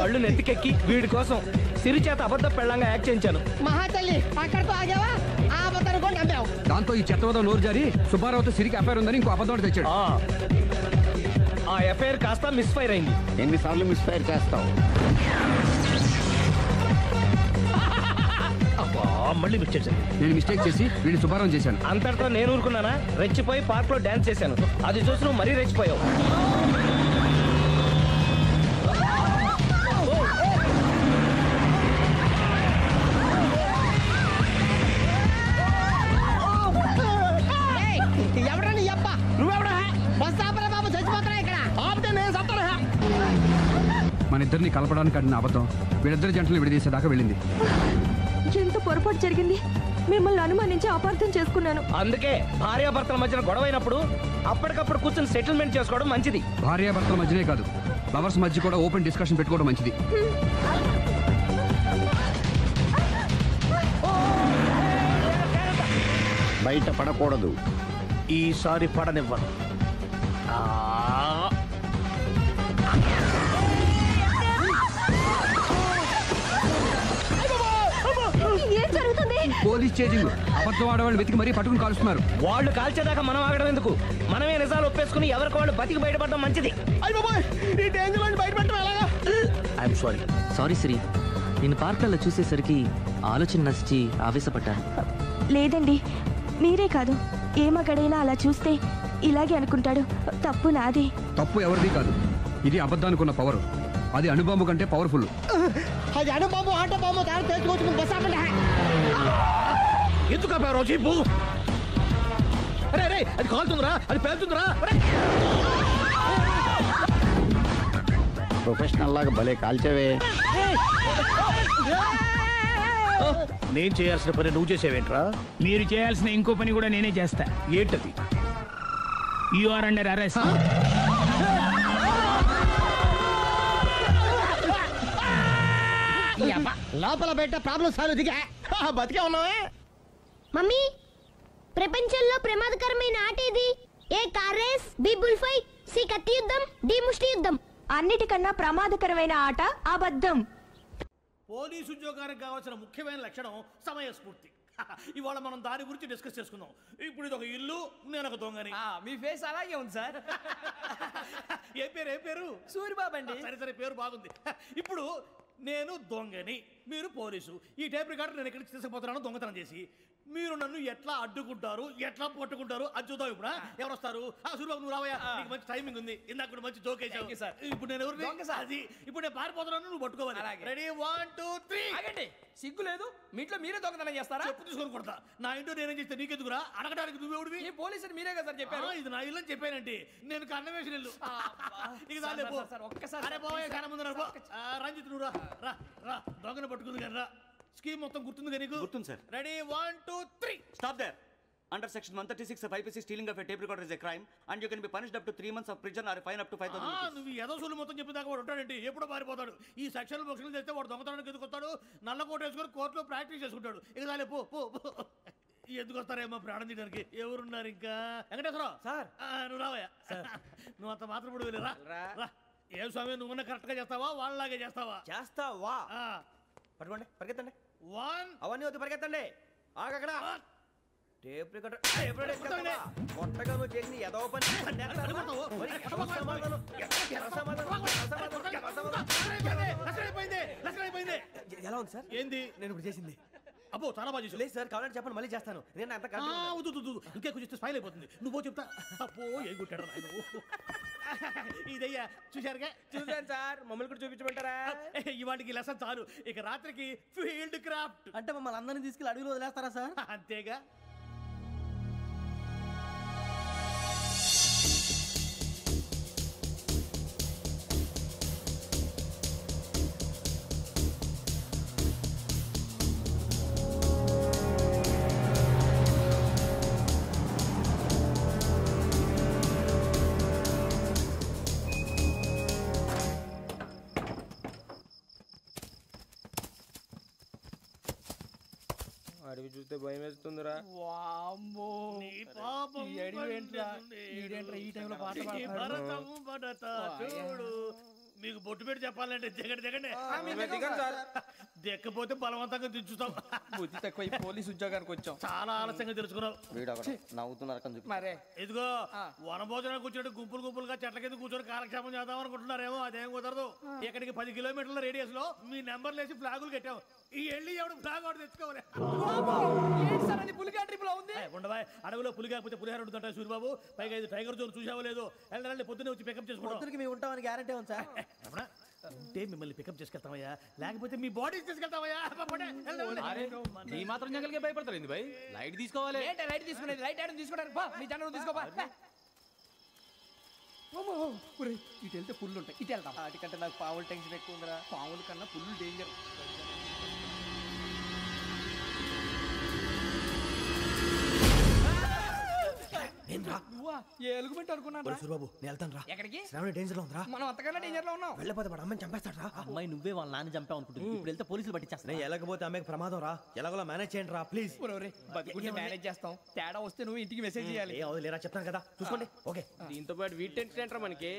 కళ్ళు నెత్తికెక్కి వీడి కోసం సిరి చేత అబద్ధ పెళ్ళంగా యాక్ట్ చేయించాను. మహాతల్లి అక్కడితో ఆగావా? ఆ అబద్ధాన్ని కూడా నమ్మావు. దాంతో ఈ చెత్తవద నోరు జారి సుబ్బారావుతో సిరికి అఫైర్ ఉందని ఇంకో అబద్ధం తెచ్చాడు. ఆ ఎఫ్ఐఆర్ కాస్త మిస్ఫైర్ అయింది. ఎన్నిసార్లు మిస్ఫైర్ చేస్తావు? మళ్ళీ మిస్టేక్ చేశాను. నేను మిస్టేక్ చేసి వీడిని సుబ్బారావు చేశాను. అంతటితో నేను ఊరుకున్నానా? రెచ్చిపోయి పార్క్ లో డాన్స్ చేశాను. అది చూసి నువ్వు మరీ రెచ్చిపోయావు. ఎవరని అప్ప? నువ్వెవడా? బస్ ఆపరా బాబు, చచ్చిపోతున్నా ఇక్కడ. ఆపితే నేను చస్తానా? మన ఇద్దరిని కలపడానికి ఆడిన అబద్ధం వీళ్ళిద్దరి జంటలు విడదీసేదాకా వెళ్ళింది. ఎంత పొరపాటు జరిగింది. మిమ్మల్ని అనుమానించి అపార్థం చేసుకున్నాను. అందుకే భార్యాభర్తల మధ్యన గొడవైనప్పుడు అప్పటికప్పుడు కూర్చొని సెటిల్మెంట్ చేసుకోవడం మంచిది. భార్యాభర్తల మధ్యనే కాదు, లవర్స్ మధ్య కూడా ఓపెన్ డిస్కషన్ పెట్టుకోవడం మంచిది. బయట పడకూడదు. ఈసారి పడనివ్వను. ఏం జరుగుతుంది? Police chasing. అబద్ధం ఆడవాళ్ళు వెతికి మరీ పట్టుకుని కాలుస్తున్నారు. వాళ్ళు కాల్చేదాకా మనం ఆగడం ఎందుకు? మనమే నిజాలు ఒప్పేసుకుని ఎవరికి వాళ్ళు బతికి బయటపడడం మంచిది. I'm sorry. సారీ శ్రీ, నేను పార్కులలో చూసేసరికి ఆలోచన నచ్చి ఆవేశపడ్డాను. లేదండి, మీరే కాదు, ఏ మగాడైనా అలా చూస్తే ఇలాగే అనుకుంటాడు. తప్పు నాది. తప్పు ఎవరిది కాదు. ఇది అబద్ధానికి ఉన్న పవర్. అది అణుబాంబు కంటే పవర్ఫుల్. అది అణుబాంబు ఆట బాంబు దారి తెలుసుకోవచ్చు. బస్ ఆపండి. ఎందుకు ఆపారో చెప్పు. అరే అరే, అది కాలుతుందిరా, అది పేలుతుందిరా. ప్రొఫెషనల్ లాగా భలే కాల్చేవే. నేను చేయాల్సిన పని నువ్వు చేసేవేంట్రా? మీరు చేయాల్సిన ఇంకో పని కూడా నేనే చేస్తా. ఏంటది? You are under arrest. లోపల బయట ప్రాబ్లం సాల్వ్. దిగా బతికే ఉన్నావే. మమ్మీ, ప్రపంచంలో ప్రమాదకరమైన ఆట ఇది. A car race, B bull fight, C కత్తి యుద్ధం, డి ముష్టి యుద్ధం. అన్నిటికన్నా ప్రమాదకరమైన ఆట అబద్ధం. పోలీసు ఉద్యోగానికి కావాల్సిన ముఖ్యమైన లక్షణం సమయస్ఫూర్తి. ఇవాళ మనం దాని గురించి డిస్కస్ చేసుకుందాం. ఇప్పుడు ఇది ఒక ఇల్లు, నేను ఒక దొంగని. మీ ఫేస్ అలాగే ఉంది సార్. ఏ పేరు? సూరిబాబు అండి. సరే పేరు బాగుంది. ఇప్పుడు నేను దొంగని, మీరు పోలీసు. ఈ టైప్ రికార్డు నేను ఎక్కడికి తీసుకుపోతున్నాను దొంగతనం చేసి. మీరు నన్ను ఎట్లా అడ్డుకుంటారు, ఎట్లా పట్టుకుంటారు అది చూద్దాం. ఇప్పుడు ఎవరు వస్తారు? సూరిబాబు నువ్వు రావయ్యా, నీకు మంచి టైమింగ్ ఉంది. ఇందాక మంచి జోక్ వేసావు. ఇప్పుడు నేను ఎవరు? అది ఇప్పుడు నేను పారిపోతున్నాను, నువ్వు పట్టుకోవాలి. రెడీ 1 2 3. ఆగండి, సిగ్గు లేదు? మీ ఇంట్లో మీరే దొంగతనం చేస్తారా? చెప్పు తీసుకొని కొడతా. నా ఇంట్లో నేనేం చేస్తే నీకెందుకురా? అడగడానికి నువ్వెవడివి? ఈ పోలీసులు మీరే కదా సార్ చెప్పారు. ఇది నా ఇల్లు అని చెప్పానంటే నేను కన్నవేసిన ఇల్లు. ఒక్కసారి రంజిత్ నువ్వు రా దొంగను పట్టుకుంది కానీ రా. స్కీమ్ మొత్తం గుర్తుంది కానీ నీకు? గుర్తుంది sir. Ready 1 2 3. Stop there. Under section 136 of IPC, stealing of a tape recorder is a crime and you can be punished up to 3 months of prison or a fine up to 5,000 rupees. నువ్వు ఏదో సూలు మొత్తం చెప్పేదాకా వాడు ఉంటాడంటే ఎప్పుడో పారిపోతాడు. ఈ సెక్షన్లు బొక్షన్లు చేస్తే వాడు దొంగతనానికి ఎందుకు వస్తాడు? నల్ల కోట వేసుకొని కోర్టులో ప్రాక్టీస్ చేసుకుంటాడు. ఇక చాలే పో. ఎందుకు వస్తారేమో ప్రాణం తీయడానికి? ఎవరున్నారు ఇంకా? వెంకటేశ్వరరావు సార్, నువ్వు రావయ్యా. నువ్వు అంత మాత్రం ఇప్పుడు వెళ్ళి రా. ఏ స్వామి, నువ్వు కరెక్ట్ గా చేస్తావా వాళ్ళలాగే చేస్తావా? చేస్తావా? పట్టుకోండి, పరిగెత్తండి. 1 అవన్నీ వద్దు, పరిగెత్తండి. ఆగక్కడ టేప్ రికార్డర్ కొత్తగా నువ్వు చేసి ఏదో పని. ఎలా ఉంది సార్? ఏంది నేను ఇప్పుడు చేసింది? అబ్బో చాలా బాగా చేసావు. లేదు సార్, కావాలంటే చెప్పండి, మళ్ళీ చేస్తాను. నేను అంత ఇంకే కొంచెం స్మైల్ అయిపోతుంది. నువ్వు చెప్తా. అబ్బో ఏం కొట్టాడు ఇదయ్యా. చూశారుగా? చూసాను సార్. మమ్మల్ని కూడా చూపించమంటారా? ఇవాటికి లెసన్ చాలు. ఇక రాత్రికి ఫీల్డ్ క్రాఫ్ట్. అంటే మమ్మల్ని అందరినీ తీసుకెళ్ళి అడుగులో వదిలేస్తారా సార్? అంతేగా. అడవి చూస్తే భయం వేస్తుందిరా. మీకు బొట్టు పెట్టి చెప్పాలంటే దిగండి. దిక్కపోతే బలవంతంగా దించుతాం. బుద్ధి తక్కువ. పోలీస్ ఉద్యోగానికి వచ్చాం. చాలా ఆలస్యంగా తెలుసుకున్నావు. నవ్వుతున్నారు. మరే ఇదిగో వనభోజనానికి కూర్చోటి గుంపులుగా చెట్ల కింద కూర్చొని కాలక్షేపం చేద్దాం అనుకుంటున్నారేమో. అదేం కుదరదు. ఇక్కడికి 10 కిలోమీటర్ల రేడియస్ లో మీ నెంబర్లు వేసి ఫ్లాగులు కట్టాం. ఈ వెళ్ళి ఎవడు ఫ్లాగ్ ఒకటి తెచ్చుకోవాలి. ఉండవా? అడవిలో పులి కాకపోతే పులిహార ఉంటుంటాయి సూరిబాబు. పైగా ఇది టైగర్ జోన్ చూసావో లేదో. వెళ్ళాలి, పొద్దున్నే వచ్చి పికప్ చేసుకుంటాం. మేము ఉంటామని గ్యారంటీ ఉంది సార్. అంటే మిమ్మల్ని పికప్ చేసుకెళ్తామయ్యా, లేకపోతే మీ బాడీ తీసుకెళ్తామయ్యా. ఈ మాత్రం జంగల్కే భయపడతారు ఏంది భయ్? లైట్ తీసుకోవాలి. లైట్ తీసుకునేది లైట్ ఐటమ్ తీసుకోవడానికి నీ జనం తీసుకోపా. ఇటు వెళ్తే పుల్లు ఉంటాయి, ఇటు వెళ్తాం. వాటికంటే నాకు పావులు టెన్షన్ ఎక్కువ ఉందిరా. పావుల కన్నా పుల్లు డేంజర్. ఎలుగుబెట్టి అనుకున్నాను సూరిబాబు నేను వెళ్తాను రా. ఎక్కడికి? శ్రావణి డేంజర్ లో ఉందిరా. మనం అంతకన్నా డేంజర్ లో ఉన్నాం. వెళ్ళపోతే వాడు అమ్మని చంపేస్తాడు రా. అమ్మాయి నువ్వే వాళ్ళ నాన్న చంపావు అనుకుంటుంది. ఇప్పుడు వెళ్తే పోలీసులు పట్టించేస్తా. నేను వెళ్ళకపోతే అమ్మాయికి ప్రమాదం రా. ఎలాగోలా మేనేజ్ చేయండి రా ప్లీజ్. బతుకుంటే మేనేజ్ చేస్తాం. తేడా వస్తే నువ్వు ఇంటికి మెసేజ్ చేయాలి. ఏ లేరా చెప్తాను కదా చూసుకోండి. ఓకే దీంతో పాటు వీటి టెన్షన్ ఏంట్రా మనకి.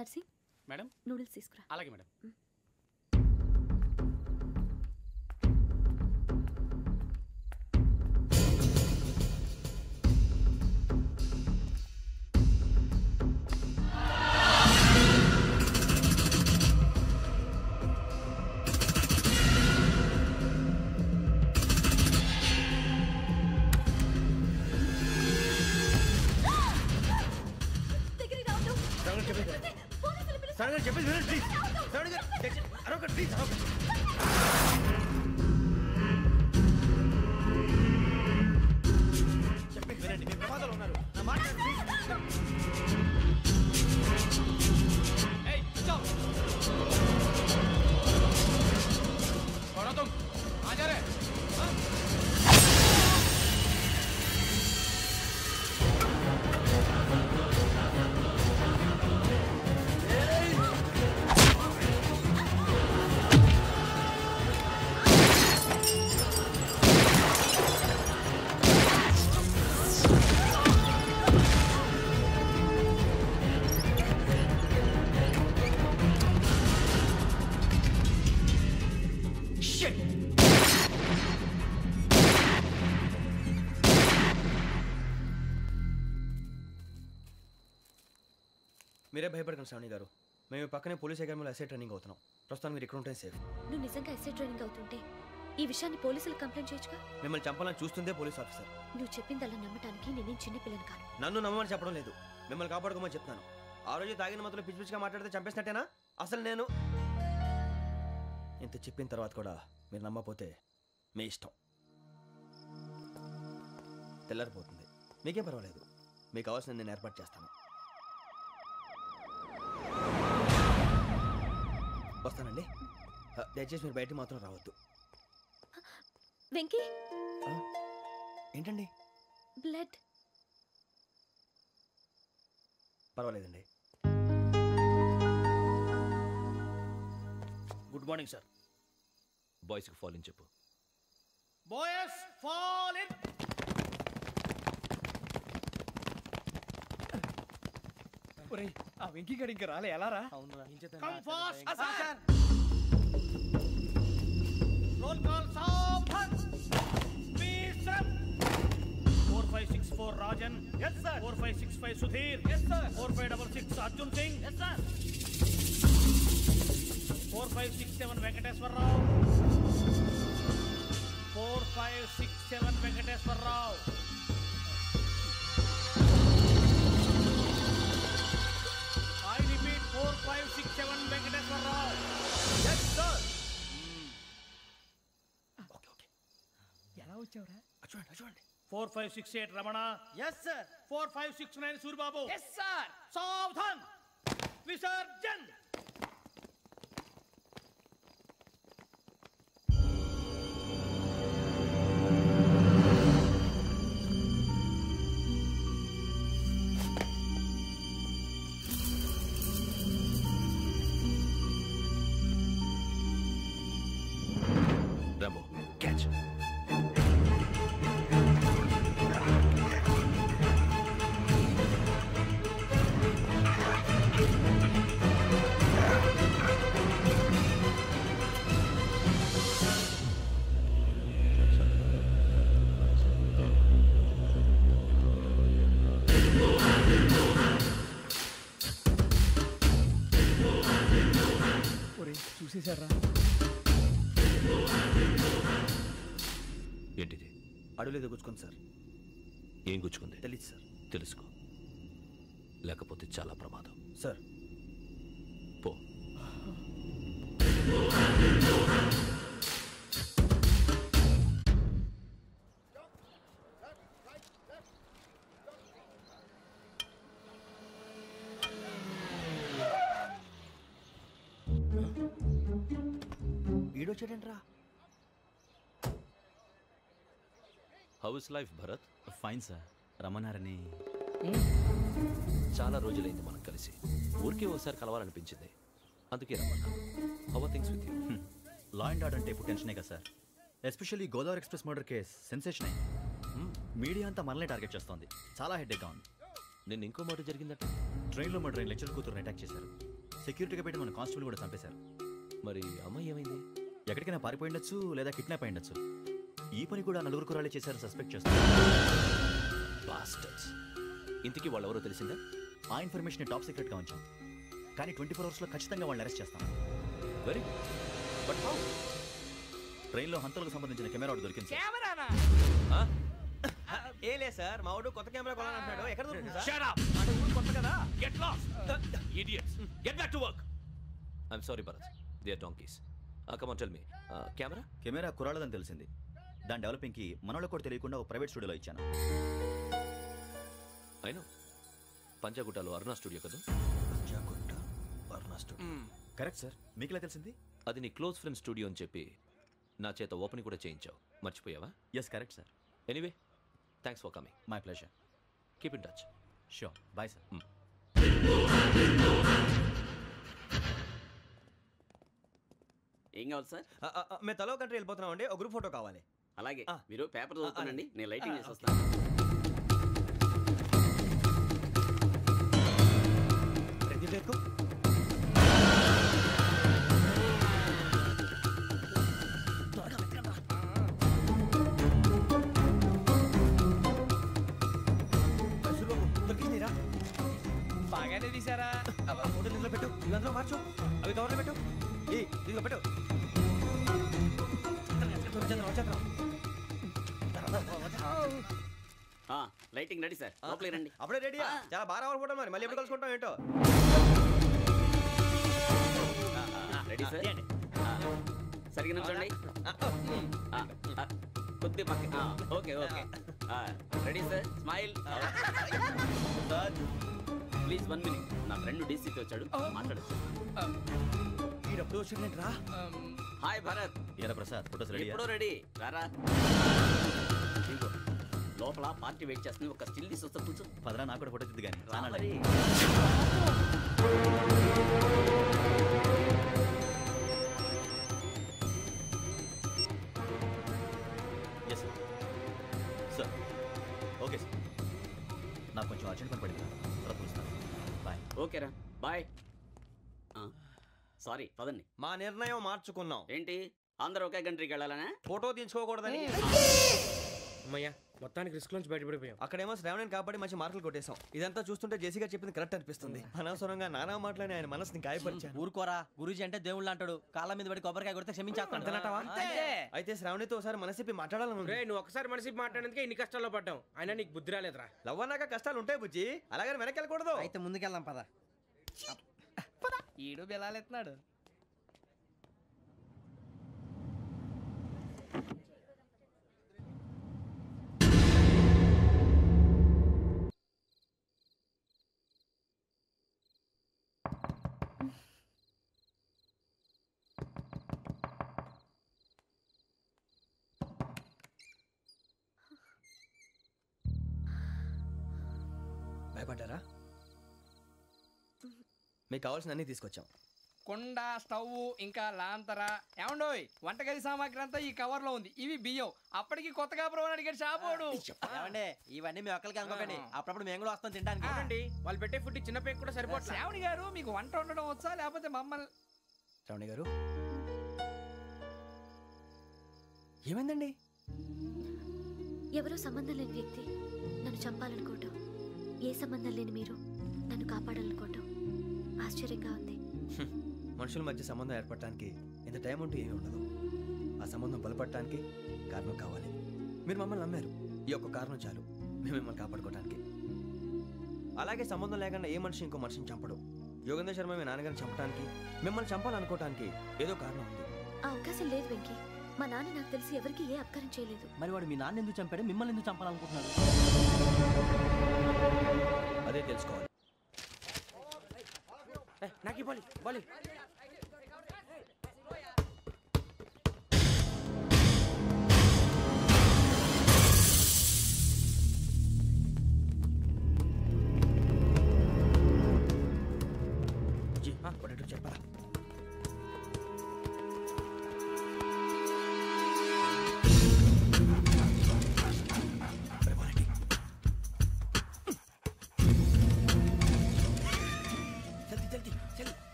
నర్సి మేడం నూడిల్స్ తీసుకురా. అలాగే మేడం. చెప్పేసి వినండి ప్లీజ్. శ్రావణి గారు అరొకటి ప్లీజ్ అరొకటి. చెప్పేసి వినండి. మీ ప్రమాదాలు ఉన్నారు. నా మాట ప్లీజ్. మీరే భయపడకండి శ్రావణి గారు. మేము పక్కనే పోలీస్ అకాడమీలో ఎస్ఐ ట్రైనింగ్ అవుతున్నాం. ప్రస్తుతానికి మీరు ఇక్కడ ఉంటే సేఫ్. నువ్వు నిజంగా ఎస్ఐ ట్రైనింగ్ అవుతుంటే ఈ విషయాన్ని పోలీసులకు కంప్లైంట్ చేయొచ్చుగా. మిమ్మల్ని చంపాలని చూస్తుందే పోలీస్ ఆఫీసర్. నువ్వు చెప్పిందల్లా నమ్మటానికి నేనేం చిన్నపిల్లని కాను. నన్ను నమ్మమని చెప్పడం లేదు, మిమ్మల్ని కాపాడుకోమని చెప్తాను. ఆ రోజు తాగిన మాత్రం పిచ్చి పిచ్చిగా మాట్లాడితే చంపేసినట్టేనా? అసలు నేను ఇంత చెప్పిన తర్వాత కూడా మీరు నమ్మపోతే మీ ఇష్టం. తెల్లారిపోతుంది, మీకేం పర్వాలేదు. మీకు కావాల్సిన నేను ఏర్పాటు చేస్తాను. వస్తానండి. దయచేసి మీరు బయటికి మాత్రం రావద్దు. వెంకీ ఏంటండి? బ్లడ్. పర్వాలేదండి. Good morning sir. బాయ్స్కి ఫాల్ ఇన్ చెప్పు. Boys fall in. ఒరేయ్ ఆ వెంకీ గడి ఇంకా రాలే. ఎలా రా? Come fast sir. Roll call సావధాన్. విశ్రమ్. 4564 Rajan. yes sir. 4565 Sudheer. yes sir. 4566 Arjun Singh. yes sir. 4567 Venkateswararao. 4567 Venkateswararao. I repeat 4567 Venkateswararao. yes sir. ఎలా వచ్చావురా? చూడండి. 4568 Ramana. yes sir. 4569 Suribabu. yes sir. సావధాన్. విసర్జన్. Rambo catch. చూసేశారా? ఏంటిది? అడవిలో గుచ్చుకుంది సార్. ఏం గుచ్చుకుంది? తెలియదు సార్. తెలుసుకో, లేకపోతే చాలా ప్రమాదం. సార్ పో. వీడొచ్చాడేంట్రా? How is life Bharat? Fine sir. రమ్మన్నారని. చాలా రోజులైంది మనం కలిసి. ఊరికే ఒకసారి కలవాలనిపించింది, అందుకే రమ్మన్నా. How are things with you? Law and order అంటే ఇప్పుడు టెన్షనే కదా sir. Especially Godavari express murder case sensation అయింది. మీడియా అంతా మనల్ని టార్గెట్ చేస్తోంది. చాలా హెడ్ఏక్గా ఉంది. నిన్న ఇంకో మాట జరిగిందట. ట్రైన్లో మా ట్రైన్ లెక్చర్ కూతురుని అటాక్ చేశారు. సెక్యూరిటీగా పెట్టి మన కానిస్టేబుల్ కూడా చంపేశారు. మరి అమ్మాయి ఏమైంది? ఎక్కడికైనా పారిపోయి ఉండొచ్చు, లేదా కిడ్నాప్ అయి ఉండొచ్చు. ఈ పని కూడా నలుగురు కురాలే చేశారు సస్పెక్ట్ చేస్తారు. బాస్టర్స్. ఇంతకీ వాళ్ళు ఎవరో తెలిసిందా? ఆ ఇన్ఫర్మేషన్ టాప్ సీక్రెట్గా ఉంచాం, కానీ 24 అవర్స్లో ఖచ్చితంగా వాళ్ళని అరెస్ట్ చేస్తాం. Very but how? ట్రైన్లో హంతలకు సంబంధించిన కెమెరా ఒకటి దొరికింది సార్. కెమెరానా? ఏ లే సార్, మా వాడు కొత్త కెమెరా కొనాలంటున్నాడు. ఎక్కడ దొరుకుతుంది సార్? Shut up! అంటే ఊరు కొత్త కదా. Get lost! Idiots! Get back to work! I'm sorry, Bharat. They are donkeys. Come on, tell me. Camera కురాలదని తెలిసింది. దాని డెవలపింగ్కి మనోళ్ళకి కూడా తెలియకుండా ఒక ప్రైవేట్ స్టూడియోలో ఇచ్చాను. అయినా పంజాగుట్టలో అరుణా స్టూడియో కదా? Panjagutta Aruna studio. Correct sir. మీకు ఎలా తెలిసింది? అది నీ క్లోజ్ ఫ్రెండ్ స్టూడియో అని చెప్పి నా చేత ఓపెనింగ్ కూడా చేయించావు. మర్చిపోయావా? Yes correct sir. Anyway, thanks for coming. My pleasure. Keep in touch. Sure. Bye sir. ఏం కావాలి సార్? మేము తలో కంట్రీ వెళ్ళిపోతున్నాం అండి. ఒక గ్రూప్ ఫోటో కావాలి. అలాగే, మీరు పేపర్ చదువుతానండి, నేను లైటింగ్ చేసి వస్తాను. బాగానే తీసారా? ఫోటోలు ఇందులో పెట్టు, ఇవి అందులో మార్చు, అవి కవర్లో పెట్టు, ఇదిగో పెట్టు. లైటింగ్ రెడీ సార్, లోపలికి రండి. అప్పుడే రెడీ? చాలా బాగా రావాలి ఫోటో. మరి మళ్ళీ ఎప్పుడు కలుసుకుంటాం ఏంటో. Ready sir? సరిగ్గా నుంచోండి. కొద్ది పక్క. Okay okay. Ready sir? Smile. Please 1 minute. నా ఫ్రెండ్ డీసీకి వచ్చాడు, మాట్లాడచ్చు. హాయ్ భరత్. ఏరా ప్రసాద్, ఫోటోస్ రెడీ? ఎప్పుడో రెడీ. రారా. లోపల పార్టీ వెయిట్ చేస్తుంది, ఒక స్టిల్ తీసి వస్తా. కూర్చో. పదరా, నాకు కూడా ఫోటో తిద్ది కానీ. Yes sir. Sir okay sir. నాకు కొంచెం అర్జెంట్ పని పడింది, తర్వాత చూస్తాను. బాయ్. ఓకేరా, బాయ్. సారీ, పదండి. మా నిర్ణయం మార్చుకున్నాం. ఏంటి, అందరూ ఒకే కంట్రీకి వెళ్ళాలనే? ఫోటో తీసుకోకూడదని. అమ్మయ్యా, మొత్తానికి రిస్క్ నుంచి బయటపడిపోయాం. అక్కడేమో శ్రావణిని కాబట్టి మంచి మార్కులు కొట్టేశాం. ఇదంతా చూస్తుంటే జేసీగా చెప్పింది కరెక్ట్ అనిపిస్తుంది. అనవసరంగా నానా మాటలని ఆయన మనసుని గాయపరిచాను. ఊరుకోరా, గురూజీ అంటే దేవుళ్ళు అంటాడు. కాళ్ళ మీద పడి కొబ్బరికాయ కొడితే క్షమించేస్తాను. అయితే శ్రావణితో ఒకసారి మనసిప్పి మాట్లాడాలను. నువ్వు ఒకసారి మనసిప్పి మాట్లాడేందుకే ఇన్ని కష్టాల్లో పడ్డాం. అయినా నీకు బుద్ధి రాలేదురా. లవ్ అన్నాక కష్టాలు ఉంటాయి బుజ్జి, అలాగని వెనక్కి వెళ్ళకూడదు. అయితే ముందుకెళ్దాం పద. ఈడు బెలాలెత్తున్నాడు. భయపడ్డారా? మీకు కావాల్సిన అన్ని తీసుకొచ్చాం. కుండ, స్టవ్, ఇంకా లాంతర. ఏమండోయ్, వంటగది సామాగ్రి అంతా ఈ కవర్ లో ఉంది. ఇవి బియ్యం. అప్పటికి కొత్తగా బ్రౌన్ అడిగాడు షాపోడు. ఏమండి, ఇవన్నీ మీ ఒక్కరికి అనుకోకండి, అప్పుడప్పుడు మేము కూడా వస్తాం తినడానికి. వాళ్ళు పెట్టే ఫుడ్ చిన్న పేక్ కూడా సరిపోతుంది. శ్రావణి గారు, మీకు వంట వండడం వచ్చా, లేకపోతే మమ్మల్ని? శ్రావణి గారు, ఏమైందండి? ఎవరో సంబంధం లేని వ్యక్తి నన్ను చంపాలనుకోవటం, ఏ సంబంధం లేని మీరు నన్ను కాపాడాలనుకోవటం ఆశ్చర్యంగా ఉంది. మనుషుల మధ్య సంబంధం ఏర్పడటానికి ఇంత టైం ఉంటూ ఏమీ ఉండదు. ఆ సంబంధం బలపడటానికి కారణం కావాలి. మీరు మమ్మల్ని నమ్మారు, ఈ ఒక్క కారణం చాలు మేము మిమ్మల్ని కాపాడుకోవడానికి. అలాగే సంబంధం లేకుండా ఏ మనిషి ఇంకో మనిషిని చంపడు. యోగేంద్ర శర్మ మీ నాన్నగారిని చంపడానికి, మిమ్మల్ని చంపాలనుకోవటానికి ఏదో కారణం ఉంది. ఆ అవకాశం లేదు వెంకీ. మా నాన్న నాకు తెలిసి ఎవరికి ఏ అపకారం చేయలేదు. మరి వాడు మీ నాన్న ఎందుకు చంపాడు, మిమ్మల్ని ఎందుకు చంపాలనుకుంటున్నాడు? అదే తెలుసుకోవాలి. నాకు ఇవ్వాలి, ఇవ్వాలి.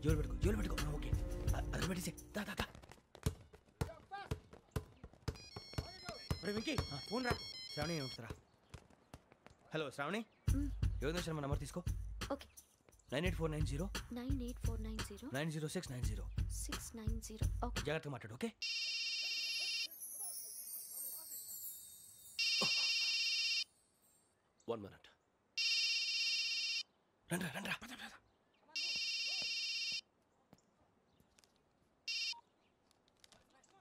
జోలు పెట్టుకో ఓకే అది పెట్టేసి దా వెంకీ ఫోన్ రా శ్రావణి ఉంటుందిరా హలో శ్రావణి యోగేంద్ర శర్మ నంబర్ తీసుకో ఓకే 98490 98490 90690 690 ఓకే జాగ్రత్తగా మాట్లాడు ఓకే One minute. రండ్రా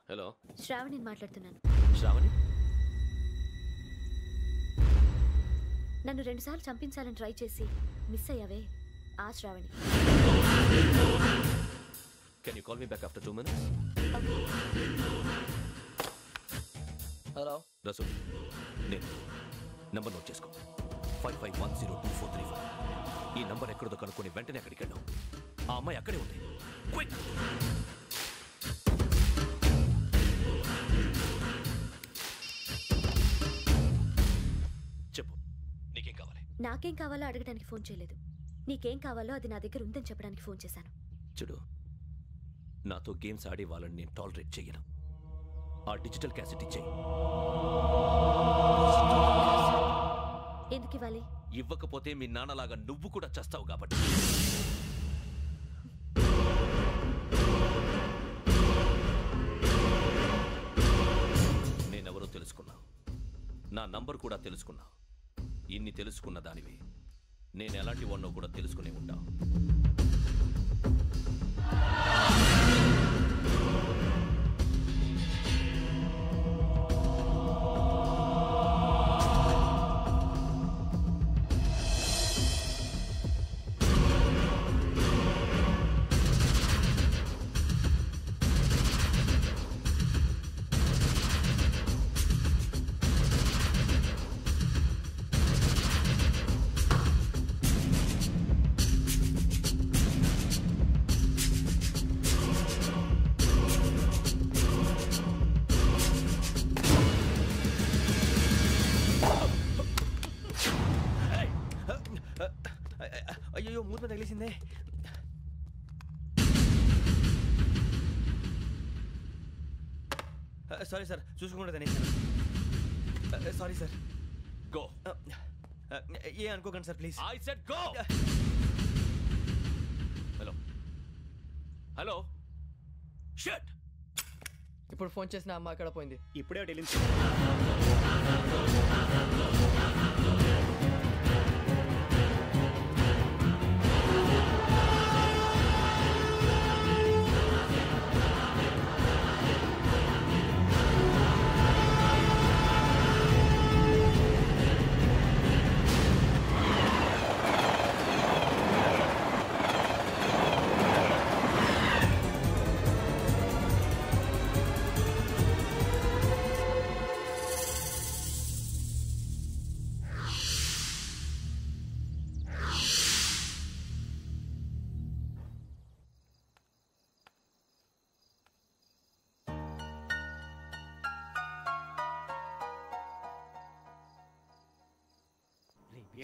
హలో శ్రావణి మాట్లాడుతున్నాను. శ్రావణి నన్ను 2 సార్లు చంపించాలని ట్రై చేసి మిస్ అయ్యావే ఆ Shravani. Can you call me back after 2 minutes? Hello Rasool నేను నంబర్ నోట్ చేసుకో 55102435. ఈ నంబర్ ఎక్కడదో కనుక్కొని వెంటనే అక్కడికి వెళ్ళాం. ఆ అమ్మాయి అక్కడే ఉంది. క్విక్ చెప్పు, నీకేం కావాలి? నాకేం కావాలో అడగడానికి ఫోన్ చేయలేదు. నీకేం కావాలో అది నా దగ్గర ఉందని చెప్పడానికి ఫోన్ చేశాను. చూడు, నాతో గేమ్స్ ఆడే వాళ్ళని నేను టాలరేట్ చెయ్యను. ఆ డిజిటల్ క్యాసెట్ ఇచ్చేయి. ఎందుకు ఇవ్వాలి? ఇవ్వకపోతే మీ నాన్నలాగా నువ్వు కూడా చస్తావు కాబట్టి. నేనెవరో తెలుసుకున్నావు, నా నంబర్ కూడా తెలుసుకున్నావు. ఇన్ని తెలుసుకున్న దానివి నేను ఎలాంటి వాడినో కూడా తెలుసుకునే ఉంటావు. అయ్యో మూత తగిలేసిందే. సారీ సార్, చూసుకోకుండా తినేసాను. Sorry sir. గో. ఏ అనుకోకండి sir please. I said go. Hello hello shut. ఇప్పుడు ఫోన్ చేసిన అమ్మ అక్కడ పోయింది. ఇప్పుడే వెళ్ళింది.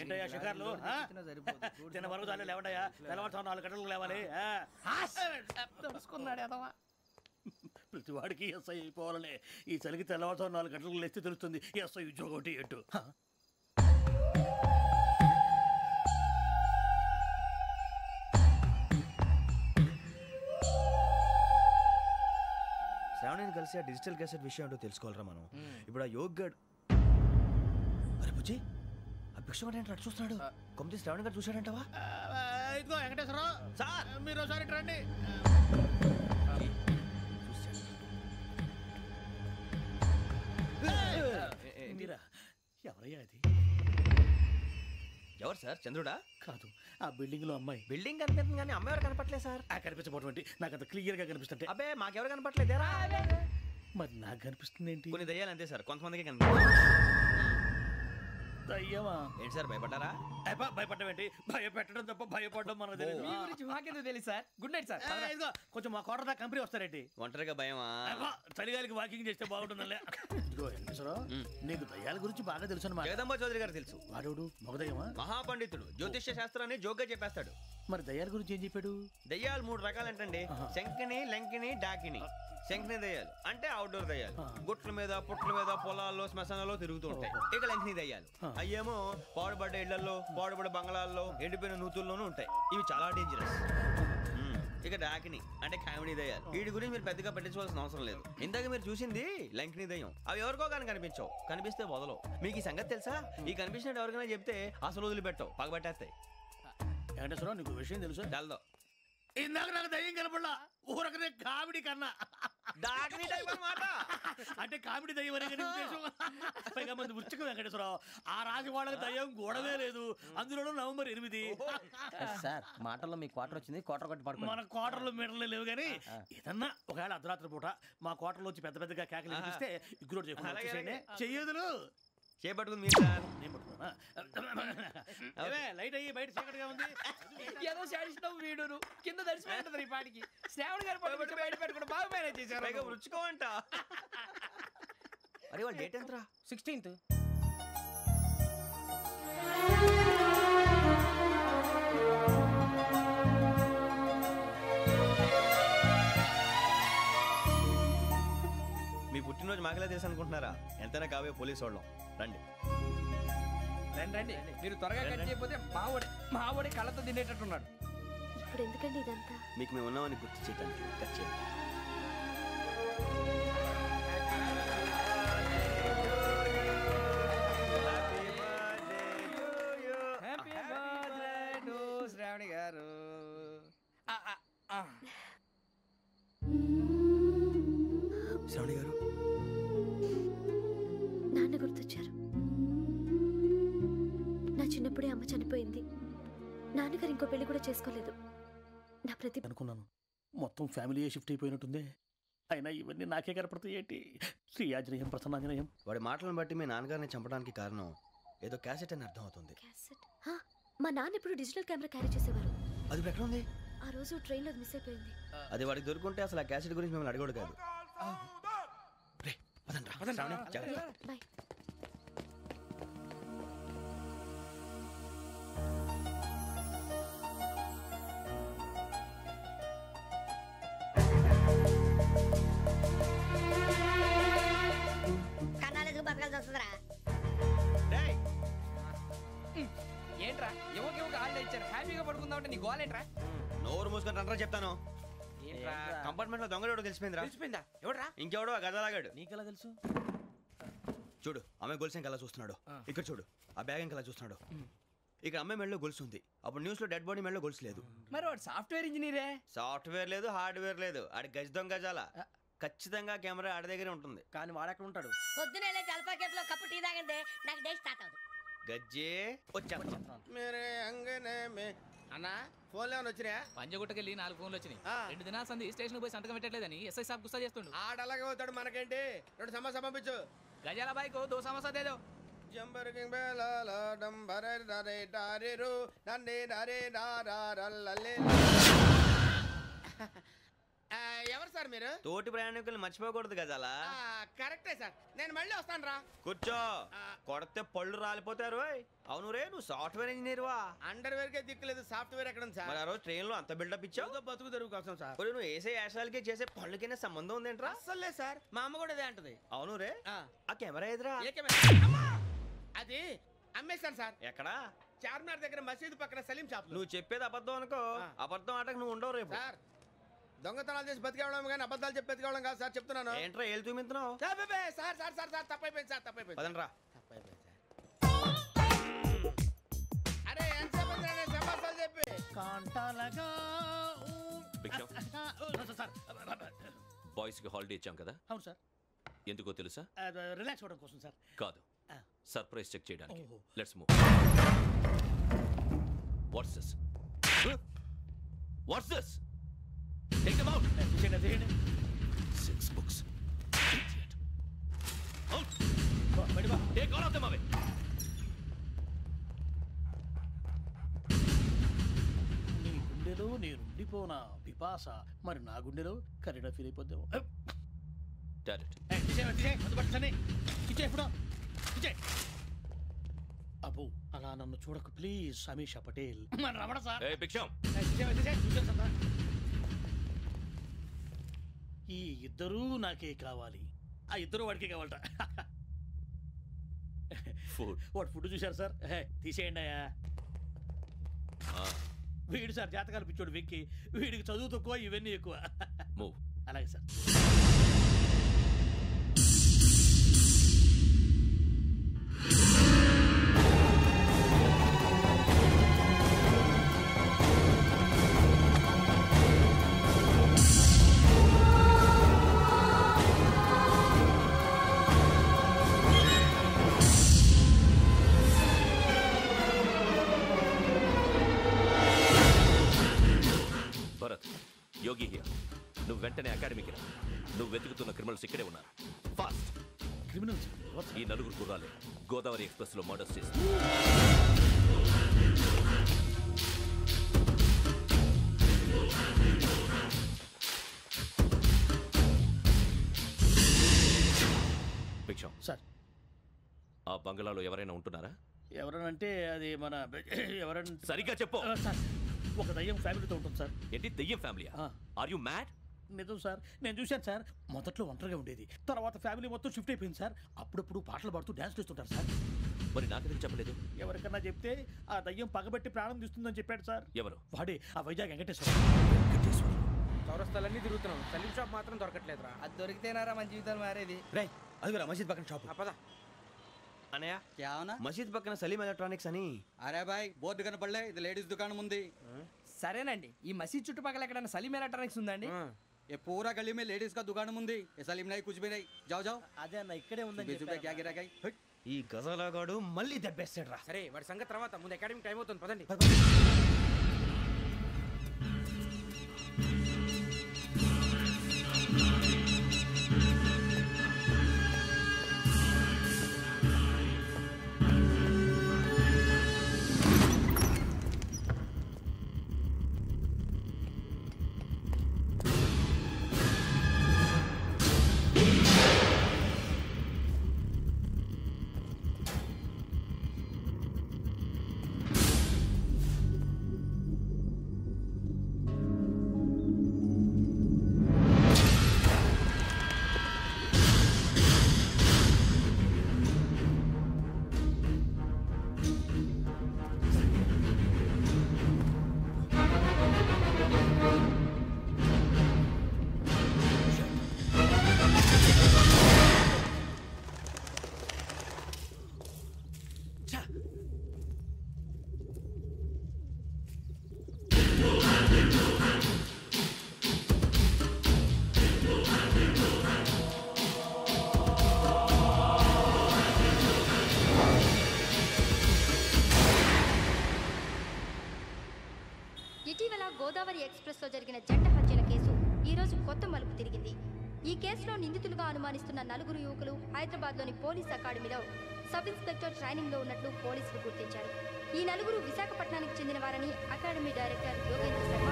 ఏంటయ్యా షికార్లు? తిన్న వరకు చాలు లేవండయ్యా. తెల్లవారుతో 4 గంటలకు లేవాలి. తెలుసుకున్నాడు ఎదవా. ప్రతి వాడికి ఎస్ఐ అయిపోవాలనే ఈ చలికి తెల్లవారుతో 4 గంటలకు లేస్తే తెలుస్తుంది ఎస్ఐ ఉద్యోగం ఒకటి ఎట్టు. శ్రావణిని కలిసి ఆ డిజిటల్ క్యాసెట్ విషయం ఏంటో తెలుసుకోవాలరా మనం. ఇప్పుడు ఆ యోగ్ గడ్ అరే బుజ్జి ఆ భిక్షం అంటే అటు చూస్తున్నాడు. కొమ్మతి శ్రావణి గారు చూశాడంటవా? ఇదిగో వెంకటేశ్వరరావు సార్, మీరు ఒకసారి రండి. ఎవరయ్యా అది? ఎవరు సార్? చంద్రుడా? కాదు, ఆ బిల్డింగ్ లో అమ్మాయి. బిల్డింగ్ కనిపిస్తుంది కానీ అమ్మాయి ఎవరు కనపట్లేదు సార్. కనిపించబోటువంటి నాకు అంత క్లియర్ గా కనిపిస్తుంటే. అబ్బే మాకెవరు కనపట్లేదేరా? మరి నాకు కనిపిస్తుంది ఏంటి? కొన్ని దయ్యాలు అంతే సార్, కొంతమందికి కనిపిస్తుంది. దయ్యమా? ఏంటి సార్ భయపడ్డారా? భయపడడం ఏంటి? భయపెట్టడం తప్ప భయపడడం మనకు తెలియదు. మాకేదో తెలియదు సార్. Good night sir. ఇదిగో కొంచెం మా కోట దాకా కంపెనీ వస్తారేంటి? ఒంటరిగా భయమా? చలిగాలికి వాకింగ్ చేస్తే బాగుంటుందిలే. ఇదిగో వెంకటేశ్వరరావు, నీకు దయ్యాల గురించి బాగా తెలుసు అన్నమాట. జగదంబ చౌదరి గారు తెలుసు. వాడు మగదయ్యమా? మహాపండితుడు, జ్యోతిష్య శాస్త్రాన్ని జోగ్గా చెప్పేస్తాడు. మరి దయ్యాల గురించి ఏం చెప్పాడు? దయ్యాలు 3 రకాలు ఏంటండి, శంకిని, లంకిని, డాకిని. శంకిని దయ్యాలు అంటే అవుట్డోర్ దయ్యాలు, గుట్ల మీద పుట్ల మీద పొలాల్లో శ్మశానాల్లో తిరుగుతూ ఉంటాయి. ఇక లంకిని దయ్యాలు అయ్యేమో పాడుబడ్డ ఇళ్లలో, పాడుబడ్డ బంగ్లాల్లో, ఎండిపోయిన నూతుల్లోనూ ఉంటాయి. ఇవి చాలా డేంజరస్. ఇక డాకిని అంటే కామెడీ దయ్యాలు. వీటి గురించి మీరు పెద్దగా పట్టించుకోవాల్సిన అవసరం లేదు. ఇందాక మీరు చూసింది లంకిని దయ్యం. అవి ఎవరికో కానీ కనిపించవు, కనిపిస్తే వదలవు. మీకు ఈ సంగతి తెలుసా? ఈ కనిపించినట్టు ఎవరికైనా చెప్తే అసలు వదిలిపెట్టవు, పగబట్టేస్తాయి. వెంకటేశ్వరరావు, నీకు విషయం తెలుసు? డల్దో ఇందాక నాకు దయ్యం కనపడలా, ఊరకనే కామెడీ కన్నా డాకిని టైప్ అన్నమాట. అంటే కామెడీ దయ్యం అనే ఉద్దేశం. పైగా మంది ఉచ్చకం వెంకటేశ్వరరావు. ఆ రాజు వాళ్ళకి దయ్యం గొడవే లేదు, అందులోనూ నవంబర్ 8. సార్ మాటల్లో మీ క్వార్టర్ వచ్చింది, క్వార్టర్ కొట్టి పడుకో. మన క్వార్టర్లో మీటర్లు లేవు కానీ ఏదన్నా ఒకవేళ అర్ధరాత్రి పూట మా క్వార్టర్లో వచ్చి పెద్ద పెద్దగా కేకలు వినిపిస్తే ఇగ్గురు చెయ్యదులు చేపట్టుకుంది మీరు సార్. నేను పట్టుకున్నా. లైట్ అయ్యి బయట చీకటిగా ఉంది. ఏదో శాడిస్తావు వీడును కింద దర్శనం ఈ పాటికి. శ్రావణ్ గారు పట్టుబట్టి బయట పెట్టుకుంటే బాగా మేనేజ్ చేశారు. రుచుకోమంట. అరే వాళ్ళ డేట్ ఎంతరా? 16th. మీ పుట్టినరోజు మాకలే తెలుసు అనుకుంటున్నారా? ఎంతైనా కావే పోలీసు వాళ్ళం. రండి రండి, మీరు త్వరగా కట్ చేయకపోతే మావడి కళ్ళతో తినేటట్టున్నాడు. ఇప్పుడు ఎందుకండి ఇదంతా? మీకు మేము ఉన్నామని గుర్తు చేయడానికి కట్ చేయండి. శ్రావణి గారు శ్రావణి గారు నాన్న గుర్తొచ్చారు. నా చిన్నప్పుడే అమ్మ చనిపోయింది. నాన్నగారు ఇంకో పెళ్లి కూడా చేసుకోలేదు. నా ప్రతి అనుకున్నాను మొత్తం ఫ్యామిలీ షిఫ్ట్ అయిపోయినట్టుంది. అయినా ఇవన్నీ నాకే కనపడతాయి ఏంటి? శ్రీ ఆంజనేయం ప్రసన్నాంజనేయం. వాడి మాటలను బట్టి మీ నాన్నగారిని చంపడానికి కారణం ఏదో క్యాసెట్ అని అర్థం అవుతుంది. మా నాన్న ఇప్పుడు డిజిటల్ కెమెరా క్యారీ చేసేవారు. అది ఎక్కడ ఉంది? ఆ రోజు ట్రైన్లో మిస్ అయిపోయింది. అది వాడికి దొరుకుంటే అసలు ఆ క్యాసెట్ గురించి మిమ్మల్ని అడగడు కాదు. బాయ్. ఏంట్రా ఎవరికి హాలిడే ఇచ్చారు, హ్యాపీగా పడుకుందాం అంటే నీ గోలేంట్రా? నోరు మూసుకొని రండ్రా చెప్తాను. కంపార్ట్మెంట్ లో దొంగడు తెలిసిపోయిందిరా. తెలిసిపోయిందా? ఎవడ్రా? ఇంకెవడో ఆ గదలాగాడు. నీకెలా తెలుసు? చూడు అమ్మాయి గొలుసు ఇంకలా చూస్తున్నాడు. ఇక్కడ చూడు ఆ బ్యాగ్ ఇంకలా చూస్తున్నాడు. ఇక్కడ అమ్మాయి మెడలో గొలుసు ఉంది. అప్పుడు న్యూస్ లో డెడ్ బాడీ మెడలో గొలుసు లేదు. మరి వాడు సాఫ్ట్వేర్ ఇంజనీరే. సాఫ్ట్వేర్ లేదు, హార్డ్వేర్ లేదు. ఆడి గజ దొంగ గజాల. ఖచ్చితంగా కెమెరా ఆడి దగ్గరే ఉంటుంది. కానీ వాడెక్కడ ఉంటాడు? పొద్దునే లేచి అల్ఫా కేఫ్ లో కప్పు టీ తాగిందే నాకు డే స్టార్ట్ అవుతుంది. గజ్జే వచ్చా అన్నా ఫోన్లో ఏమైనా వచ్చినాయా? పంజగుట్టకెళ్ళి 4 ఫోన్లు వచ్చినాయి. 2 దినాల సంది స్టేషన్ పోయి సంతకం పెట్టలేదని ఎస్ఐ సాబ్ గుస్తా చేస్తుండు. ఆడలాగే పోతాడు, మనకేంటి? 2 సమస్య పంపించు. గజాల బైక్ 2 సమస్య దేదో. జంబరకింగ్ బేలాల డంబరే డరే డారిరు నందే డరే డారల్లలే. ఎవరు సార్ మీరు? తోటి ప్రయాణికులు మర్చిపోకూడదు గజాల. కరెక్టే సార్, నేను మళ్ళీ వస్తాను రా. కూర్చో, కొడితే పళ్ళు రాలిపోతారు. అవును రే, నువ్వు సాఫ్ట్వేర్ ఇంజనీర్ వా? అండర్వేర్ కే దిక్కులేదు, సాఫ్ట్వేర్ ఎక్కడ సార్? మరి ఆ రోజు ట్రైన్ లో అంత బిల్డప్ ఇచ్చావు. బతుకు తెరుగు కోసం సార్. నువ్వు వేసే యాశాలకి చేసే పళ్ళకైనా సంబంధం ఉందేంట్రా? అస్సలే సార్, మా అమ్మ కూడా అదే అంటది. అవును రే, ఆ కెమెరా ఎదురా? ఏ కెమెరా? అది అమ్మేశాను సార్. ఎక్కడా? చార్మినార్ దగ్గర మసీదు పక్కన సలీం షాప్. నువ్వు చెప్పేది అబద్ధం అనుకో. అబద్ధం ఆటకు నువ్వు ఉండవు రేపు. సార్ దొంగతనాలు చేసి బతికేవడం కానీ అబద్ధాలు చెప్పి బతికేవడం కాదు సార్, చెప్తున్నాను. ఏంట్రా ఏళ్ళు చూపించున్నావు? సార్ సార్ సార్ సార్ తప్పైపోయింది సార్, తప్పైపోయింది. పదండ్రా. తప్పైపోయింది సార్. అరే ఎంతసేపు సమాసాలు చెప్పి కాంటాలగా బాయ్స్ కి హాలిడే ఇచ్చాం కదా? అవును సార్. ఎందుకో తెలుసా? రిలాక్స్ అవ్వడం కోసం సార్. కాదు, సర్ప్రైజ్ చెక్ చేయడానికి. Let's move. What's this? What's this? Take them out. 6 books. Idiot. Out. Take all of them away. నీ గుండెలో నేనుండిపోనా పిపాస, మరి నా గుండెలో కరీడా ఫీల్ అయిపోద్దాము. అబ్బో అలా నన్ను చూడకు ప్లీజ్ సమీషా పటేల్ మన రమణ సార్ ఈ ఇద్దరూ నాకే కావాలి, ఆ ఇద్దరు వాడికే కావాలట. వాడు ఫుడ్ చూశారు సార్, తీసేయండి అయ్యా. వీడు సార్ జాతకాలు పిచ్చోడు వెక్కి, వీడికి చదువు తక్కువ ఇవన్నీ ఎక్కువ. అలాగే సార్. Yogi here. నువ్వు వెంటనే అకాడమీకి రా. నువ్వు వెతుకుతున్న క్రిమినల్స్ ఇక్కడే ఉన్నారు. ఫాస్ట్. క్రిమినల్స్? ఈ నలుగురు కుర్రాలే గోదావరి ఎక్స్ప్రెస్ లో మర్డర్స్ చేసి భిక్షం సార్. ఆ బంగ్లాలో ఎవరైనా ఉంటున్నారా? ఎవరనంటే అది మన ఎవరంటే సరిగ్గా చెప్పు సార్. ఒక దయ్యం ఫ్యామిలీతో ఉంటుంది సార్. ఏంటి దయ్యం ఫ్యామిలీ? Are you mad? నిజం సార్, నేను చూశాను సార్. మొదట్లో ఒంటరిగా ఉండేది, తర్వాత ఫ్యామిలీ మొత్తం షిఫ్ట్ అయిపోయింది సార్. అప్పుడప్పుడు పాటలు పాడుతూ డ్యాన్స్ చేస్తుంటారు సార్. మరి నాకెందుకు చెప్పలేదు? ఎవరికన్నా చెప్తే ఆ దయ్యం పగబెట్టి ప్రాణం తీస్తుందని చెప్పాడు సార్. ఎవరు? వాడే ఆ వైజాగ్ వెంకటేశ్వర. చౌరస్తాలన్నీ తిరుగుతున్నాం, సలీం షాప్ మాత్రం దొరకట్లేదురా. అది దొరికితేనారా మన జీవితాలు మారేది. రై అదిగురా మసీద్ పక్కన షాప్. పద అనయ్య क्या होना? మసీద్ పక్కన సలీం ఎలక్ట్రానిక్స్ అని. అరే బాయ్ బోర్డు కనపడలే, ఇది లేడీస్ దుకాణం ఉంది. సరేనండి, ఈ మసీద్ చుట్టుపక్కల ఎక్కడైనా సలీం ఎలక్ట్రానిక్స్ ఉందండి? ये पूरा गली में लेडीज का दुकान मुंदी, ये सलीम नहीं कुछ भी नहीं. जाओ जाओ. అదే అన్న ఇక్కడే ఉందని 20 रुपए क्या गिरा गई. ఈ గజాలగాడు మళ్ళీ దెబ్బేస్తాడు రా. సరే వాడి సంగతి తర్వాత, ముందు అకాడమిక్ టైం అవుతుంది పదండి. ఇటీవల గోదావరి ఎక్స్ప్రెస్ లో జరిగిన జంట హత్యల కేసు ఈ రోజు కొత్త మలుపు తిరిగింది. ఈ కేసులో నిందితులుగా అనుమానిస్తున్న నలుగురు యువకులు హైదరాబాద్లోని పోలీస్ అకాడమీలో సబ్ ఇన్స్పెక్టర్ ట్రైనింగ్ లో ఉన్నట్లు పోలీసులు గుర్తించారు. ఈ నలుగురు విశాఖపట్నానికి చెందిన వారని అకాడమీ డైరెక్టర్ యోగేంద్ర శర్మ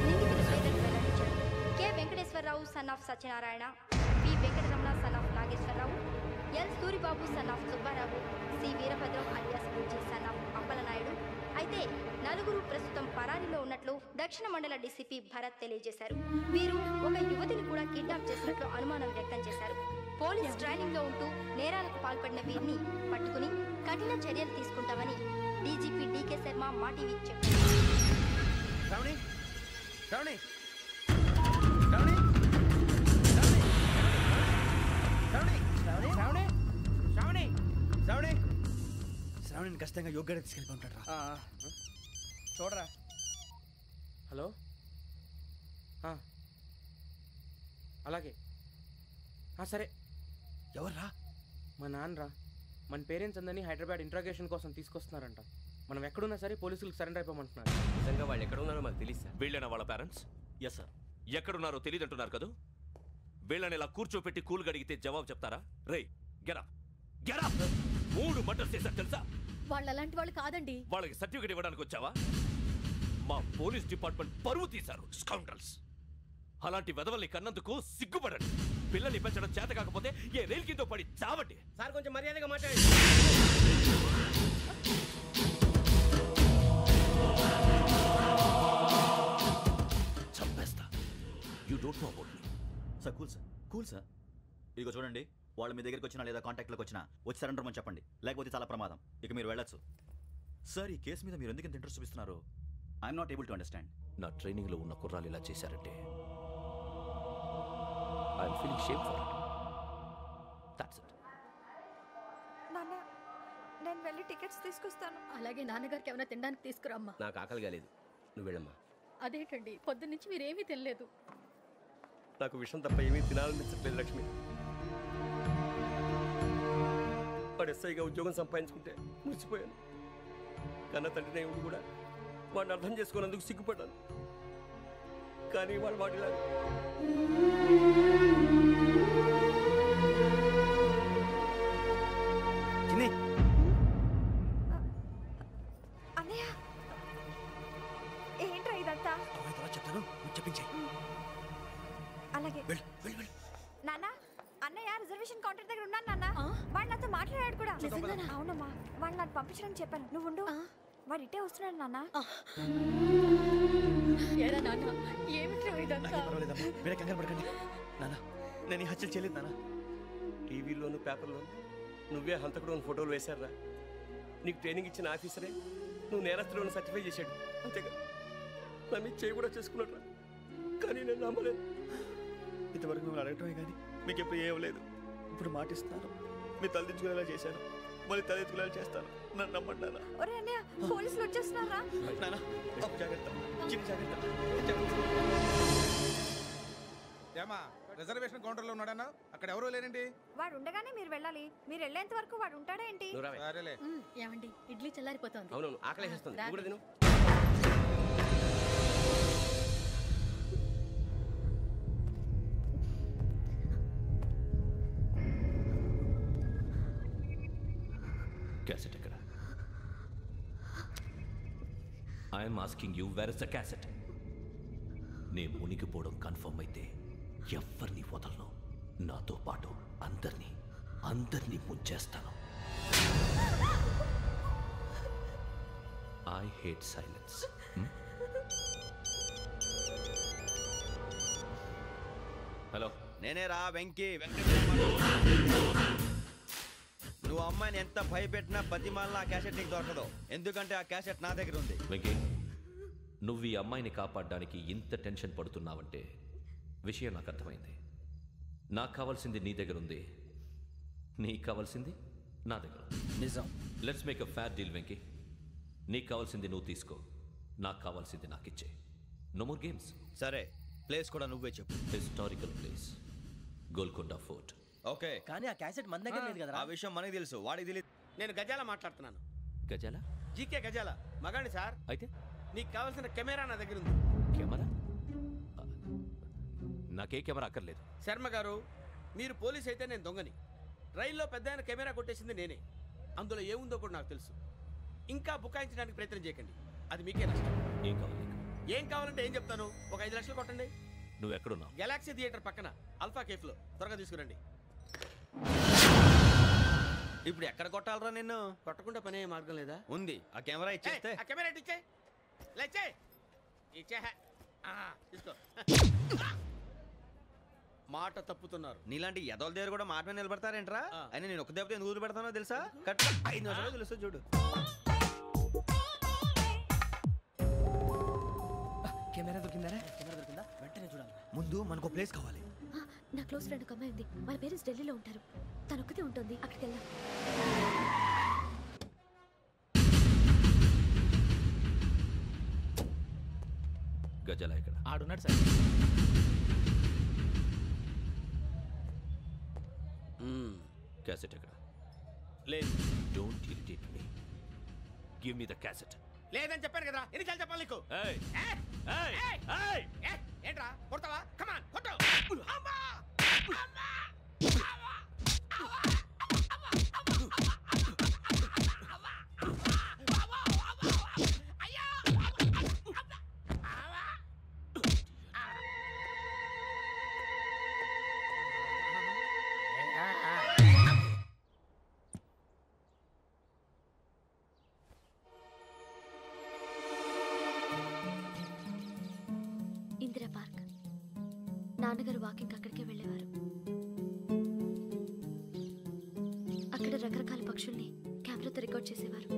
నిందితుల పేర్లను వెల్లడించారు. K Venkateswararao son of Satyanarayana, P Venkataramana son of Nageswararao, L Suribabu son of Subbarao, C Veerabhadram alias Bujji son of Appalanaidu. అయితే నలుగురు ప్రస్తుతం పరారీలో ఉన్నట్లు దక్షిణ మండల డీసీపీ భరత్ తెలియజేశారు. వీరు ఒక యువతిని కూడా కిడ్నాప్ చేసినట్లు అనుమానం వ్యక్తం చేశారు. పోలీస్ ట్రైనింగ్ లో ఉంటూ నేరాలకు పాల్పడిన వీరిని పట్టుకుని కఠిన చర్యలు తీసుకుంటామని డీజీపీ డీకే శర్మ మా టీవీకి చెప్పారు. శ్రావణి శ్రావణి శ్రావణి శ్రావణి శ్రావణి శ్రావణిని ఖచ్చితంగా యోగ్యత తీసుకెళ్ళిపోతాడు రా. చూడరా. హలో, అలాగే సరే. ఎవర్రా? మా నాన్నరా. మన పేరెంట్స్ అందరినీ హైదరాబాద్ ఇంట్రాగేషన్ కోసం తీసుకొస్తున్నారంట. మనం ఎక్కడున్నా సరే పోలీసులకు సరెండర్ అయిపోమంటున్నారు. నిజంగా వాళ్ళు ఎక్కడ ఉన్నారో మాకు తెలియదు సార్. వీళ్ళేనా వాళ్ళ పేరెంట్స్? Yes sir. ఎక్కడున్నారో తెలియదంటున్నారు కదా. వీళ్ళని ఇలా కూర్చోపెట్టి కూల్ గడిగితే జవాబు చెప్తారా? రేయ్ గెటప్ గెటప్. 3 మర్డర్స్ చేశారు తెలుసా? వాళ్ళు అలాంటి వాళ్ళు కాదండి. వాళ్ళకి సర్టిఫికేట్ ఇవ్వడానికి వచ్చావా? మా పోలీస్ డిపార్ట్మెంట్ పరువు తీశారు స్కౌండ్రల్స్. అలాంటి వెధవల్ని కన్నందుకు సిగ్గుపడండి. పిల్లల్ని పెంచడం చేత కాకపోతే ఏ రైలు కింద పడి చావండి. సార్ కొంచెం మర్యాదగా మాట్లాడండి. You don't know about me. Sir cool sir. ఇదిగో చూడండి, వాళ్ళు మీ దగ్గరికి వచ్చినా లేదా కాంటాక్ట్లోకి వచ్చినా వచ్చి సరెండర్ అని చెప్పండి, లేకపోతే చాలా ప్రమాదం. ఇక మీరు వెళ్ళొచ్చు. సార్, ఈ కేసు మీద మీరు ఎందుకు ఇంత ఇంట్రెస్ట్ చూపిస్తున్నారు? I'm not able to understand. నా ట్రైనింగ్లో ఉన్న కుర్రాలు ఇలా చేశారంటే I'm feeling shame for it. That's it. నాన్న, నేను వెళ్ళి టికెట్స్ తీసుకొస్తాను. అలాగే నాన్నగారికి ఏమైనా తినడానికి తీసుకురామ్మా. నాకు ఆకలి కాలేదు, నువ్వు వెళ్ళమ్మా. అదేంటండి, పొద్దున్నుంచి మీరేమీ తినలేదు. నాకు విషయం తప్ప ఏమీ తినాలనిపించట్లేదు లక్ష్మి. వాడు ఎస్ఐగా ఉద్యోగం సంపాదించుకుంటే మురిసిపోయాను. కన్న తండ్రినే ఉండి కూడా వాడిని అర్థం చేసుకున్నందుకు సిగ్గుపడ్డాను. కానీ వాడు వాడిలా అన్నయ్య, ఏంట్రా ఇదంతా? చెప్తాను, చెప్పించే. అలాగే నాన్న, అన్నయ్య రిజర్వేషన్ కౌంటర్ దగ్గర ఉన్నాను నాన్న. వాడు నాతో మాట్లాడాడు కూడా. అవునమ్మా, వాడు నాకు పంపించడం చెప్పాను. నువ్వు ఉండు, వాడు ఇట్టే వస్తున్నాడు నాన్న. మీరే కంగారు పడకండి నాన్న. నేను ఈ హత్యలు చేయలేదు నాన్న. టీవీలోను పేపర్లోను నువ్వే హంతకుడు అని ఫోటోలు వేశారా? నీకు ట్రైనింగ్ ఇచ్చిన ఆఫీసరే నువ్వు నేరస్తులను సర్టిఫై చేశాడు, అంతేగా? నా మీద చేయి కూడా చేసుకున్నాడు. కానీ నేను నమ్మలేదు. ఇంతవరకు మిమ్మల్ని అడగటమే కానీ మీకు ఎప్పుడు ఏమలేదు. ఇప్పుడు మాటిస్తున్నాను, మీరు తలదించుకునేలా చేశాను, మళ్ళీ తలెత్తుకునేలా చేస్తాను. నన్ను నమ్మండి నాన్న. ఒరే అన్నయ్య, పోలీసులు వచ్చేస్తున్నారా? నాన్న, జాగ్రత్త, చిన్న జాగ్రత్త. ఏమా రిజర్వేషన్ కౌంటర్లో ఉన్నాడన్నా? అక్కడ ఎవరూ లేనండి. వాడు ఉండగానే మీరు వెళ్ళాలి. మీరు వెళ్ళేంత వరకు వాడు ఉంటాడా ఏంటి? సరేలే. ఏమండి, ఇడ్లీ చల్లారిపోతుంది. అవునవును, ఆకలేస్తుంది. నువ్వు కూడా తిను. క్యాసెట్ ఎక్కడ? I'm asking you, where is the cassette? నే మునిగిపోవడం కన్ఫర్మ్ అయితే ఎవ్వరిని వదలను. నాతో పాటు అందరినీ ముంచేస్తాను. I hate silence. హలో, నేనే రా వెంకీ. నువ్వు అమ్మాయిని ఎంత భయపెట్టినా బతిమాలినా ఆ క్యాసెట్ నీకు దొరకదు. ఎందుకంటే ఆ క్యాసెట్ నా దగ్గర ఉంది. వెంకీ, నువ్వు ఈ అమ్మాయిని కాపాడడానికి ఇంత టెన్షన్ పడుతున్నావంటే విషయం నాకు అర్థమైంది. నాకు కావాల్సింది నీ దగ్గర ఉంది, నీకు కావాల్సింది నా దగ్గర. నిజం. Let's make a fair deal Venky. నీకు కావాల్సింది నువ్వు తీసుకో, నాకు కావాల్సింది నాకు ఇచ్చే. No more games. సరే, ప్లేస్ కూడా నువ్వే చెప్పు. Historical place, Golconda fort. Okay, కానీ ఆ క్యాసెట్ మన దగ్గర లేదు కదా. ఆ విషయం మనకి తెలుసు, వాడికి తెలియదు. నేను గజాల మాట్లాడుతున్నాను. గజాల? జీకే గజాల మగాండి సార్. అయితే నీకు కావాల్సిన కెమెరా నా దగ్గర ఉంది. కెమెరా? నాకే కెమెరా అక్కర్లేదు. శర్మ గారు, మీరు పోలీస్ అయితే నేను దొంగని. రైల్లో పెద్ద ఆయన కెమెరా కొట్టేసింది నేనే. అందులో ఏముందో కూడా నాకు తెలుసు. ఇంకా బుకాయించడానికి ప్రయత్నం చేయకండి, అది మీకే నష్టం. ఏం కావాలి? ఏం కావాలంటే ఏం చెప్తాను. ఒక 5 లక్షలు కొట్టండి. నువ్వు ఎక్కడున్నావు? గెలాక్సీ థియేటర్ పక్కన అల్ఫా కేఫ్లో. త్వరగా తీసుకురండి. ఇప్పుడు ఎక్కడ కొట్టాలరా నిన్ను? కొట్టకుండా పనే మార్గం లేదా? ఉంది. ఆ కెమెరా ఇచ్చేస్తే. ఆ కెమెరా ఇచ్చే లేచే ఇచ్చే. తీసుకో. మాట తప్పుతున్నారు. నీలాంటి ఎదల దగ్గర కూడా మాట మీద నిలబడతారేంట్రా? అయినా నేను ఒక దెబ్బతో ఎందుకు పెడతానో తెలుసా? కట్ 5 నిమిషాలు తెలుసు చూడు. కెమెరా దొరికిందా? కెమెరా దొరికిందా? వెంటనే చూడాలి. ముందు మనకు ప్లేస్ కావాలి. నా క్లోజ్ ఫ్రెండ్ ఒక అమ్మాయి ఉంది. వాళ్ళ పేరెంట్స్ ఢిల్లీలో ఉంటారు. తను ఒక్కతే ఉంటుంది. అక్కడికి వెళ్దాం. గజాల ఎక్కడ? ఆడున్నాడు సార్. క్యాసెట్ ఎక్కడ? లేదు. Don't irritate me. Give me the cassette. లేదని చెప్పాను కదా, ఎన్నిసార్లు చెప్పాలి నీకు? ఏంట్రా కొడతావా? కమాన్ కొట్టు. ఇందిరా పార్క్. నాన్నగారు వాకింగ్ అక్కడికే వెళ్ళేవారు. అక్కడ రకరకాల పక్షుల్ని కెమెరాతో రికార్డ్ చేసేవారు.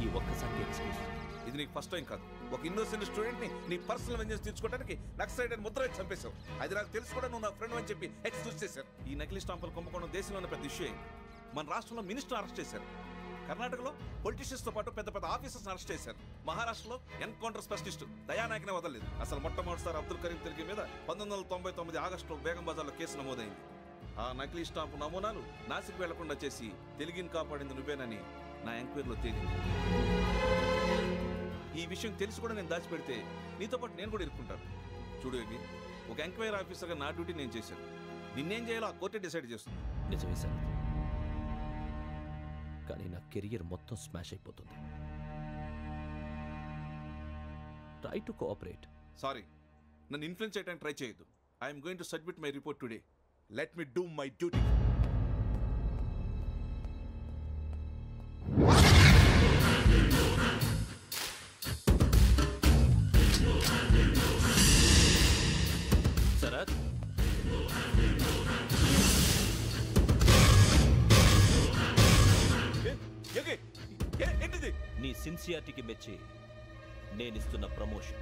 ఈ ఒక్కసారి ఎక్స్క్యూజ్. ఇది నీకు ఫస్ట్ టైం కాదు. ఒక ఇన్నోసెంట్ స్టూడెంట్ ని నీ పర్సనల్ వెంజెన్స్ తీర్చుకోవడానికి నక్సలైట్ అని ముద్ర వేసి చంపేశావు. అది నాకు తెలుసు కూడా నువ్వు నా ఫ్రెండ్ అని చెప్పి ఎక్స్క్యూజ్ చేశారు. ఈ నకిలీ స్టాంపులు కుంభకోణం దేశంలో ఉన్న పెద్ద ఇష్యూ అయింది. మన రాష్ట్రంలో మినిస్టర్ అరెస్ట్ చేశారు. కర్ణాటకలో పొలిటీషియన్స్ తో పాటు పెద్ద పెద్ద ఆఫీసర్స్ అరెస్ట్ చేశారు. మహారాష్ట్రలో ఎన్కౌంటర్ స్పెషలిస్ట్ దయానాయకనే వదలలేదు. అసలు మొట్టమొదటిసారి అబ్దుల్ కరీం తిరిగి మీద 1999 ఆగస్టులో బేగం బజార్లో కేసు నమోదైంది. ఆ నకిలీ స్టాంపు నమూనాలు నాసిక్ వెళ్లకుండా చేసి తెలుగుని కాపాడింది నువ్వేనని నా ఎంక్వైరీలో తేలింది. ఈ విషయం తెలిసి కూడా నేను దాచిపెడితే నీతో పాటు నేను కూడా ఇరుక్కుంటాను. చూడు యోగి, ఒక ఎంక్వైరీ ఆఫీసర్గా నా డ్యూటీ నేను చేశాను. నిన్నేం చేయాలో ఆ కోర్టే డిసైడ్ చేస్తుంది. నిజమే సార్, కానీ నా కెరియర్ మొత్తం స్మాష్ అయిపోతుంది. Try to cooperate. సారీ, నన్ను ఇన్ఫ్లుయెన్స్ చేయడానికి ట్రై చేయొద్దు. I'm going to submit my report today. Let me do my duty. Sharath, నీ సిన్సియారిటీకి మెచ్చి నేనిస్తున్న ప్రమోషన్.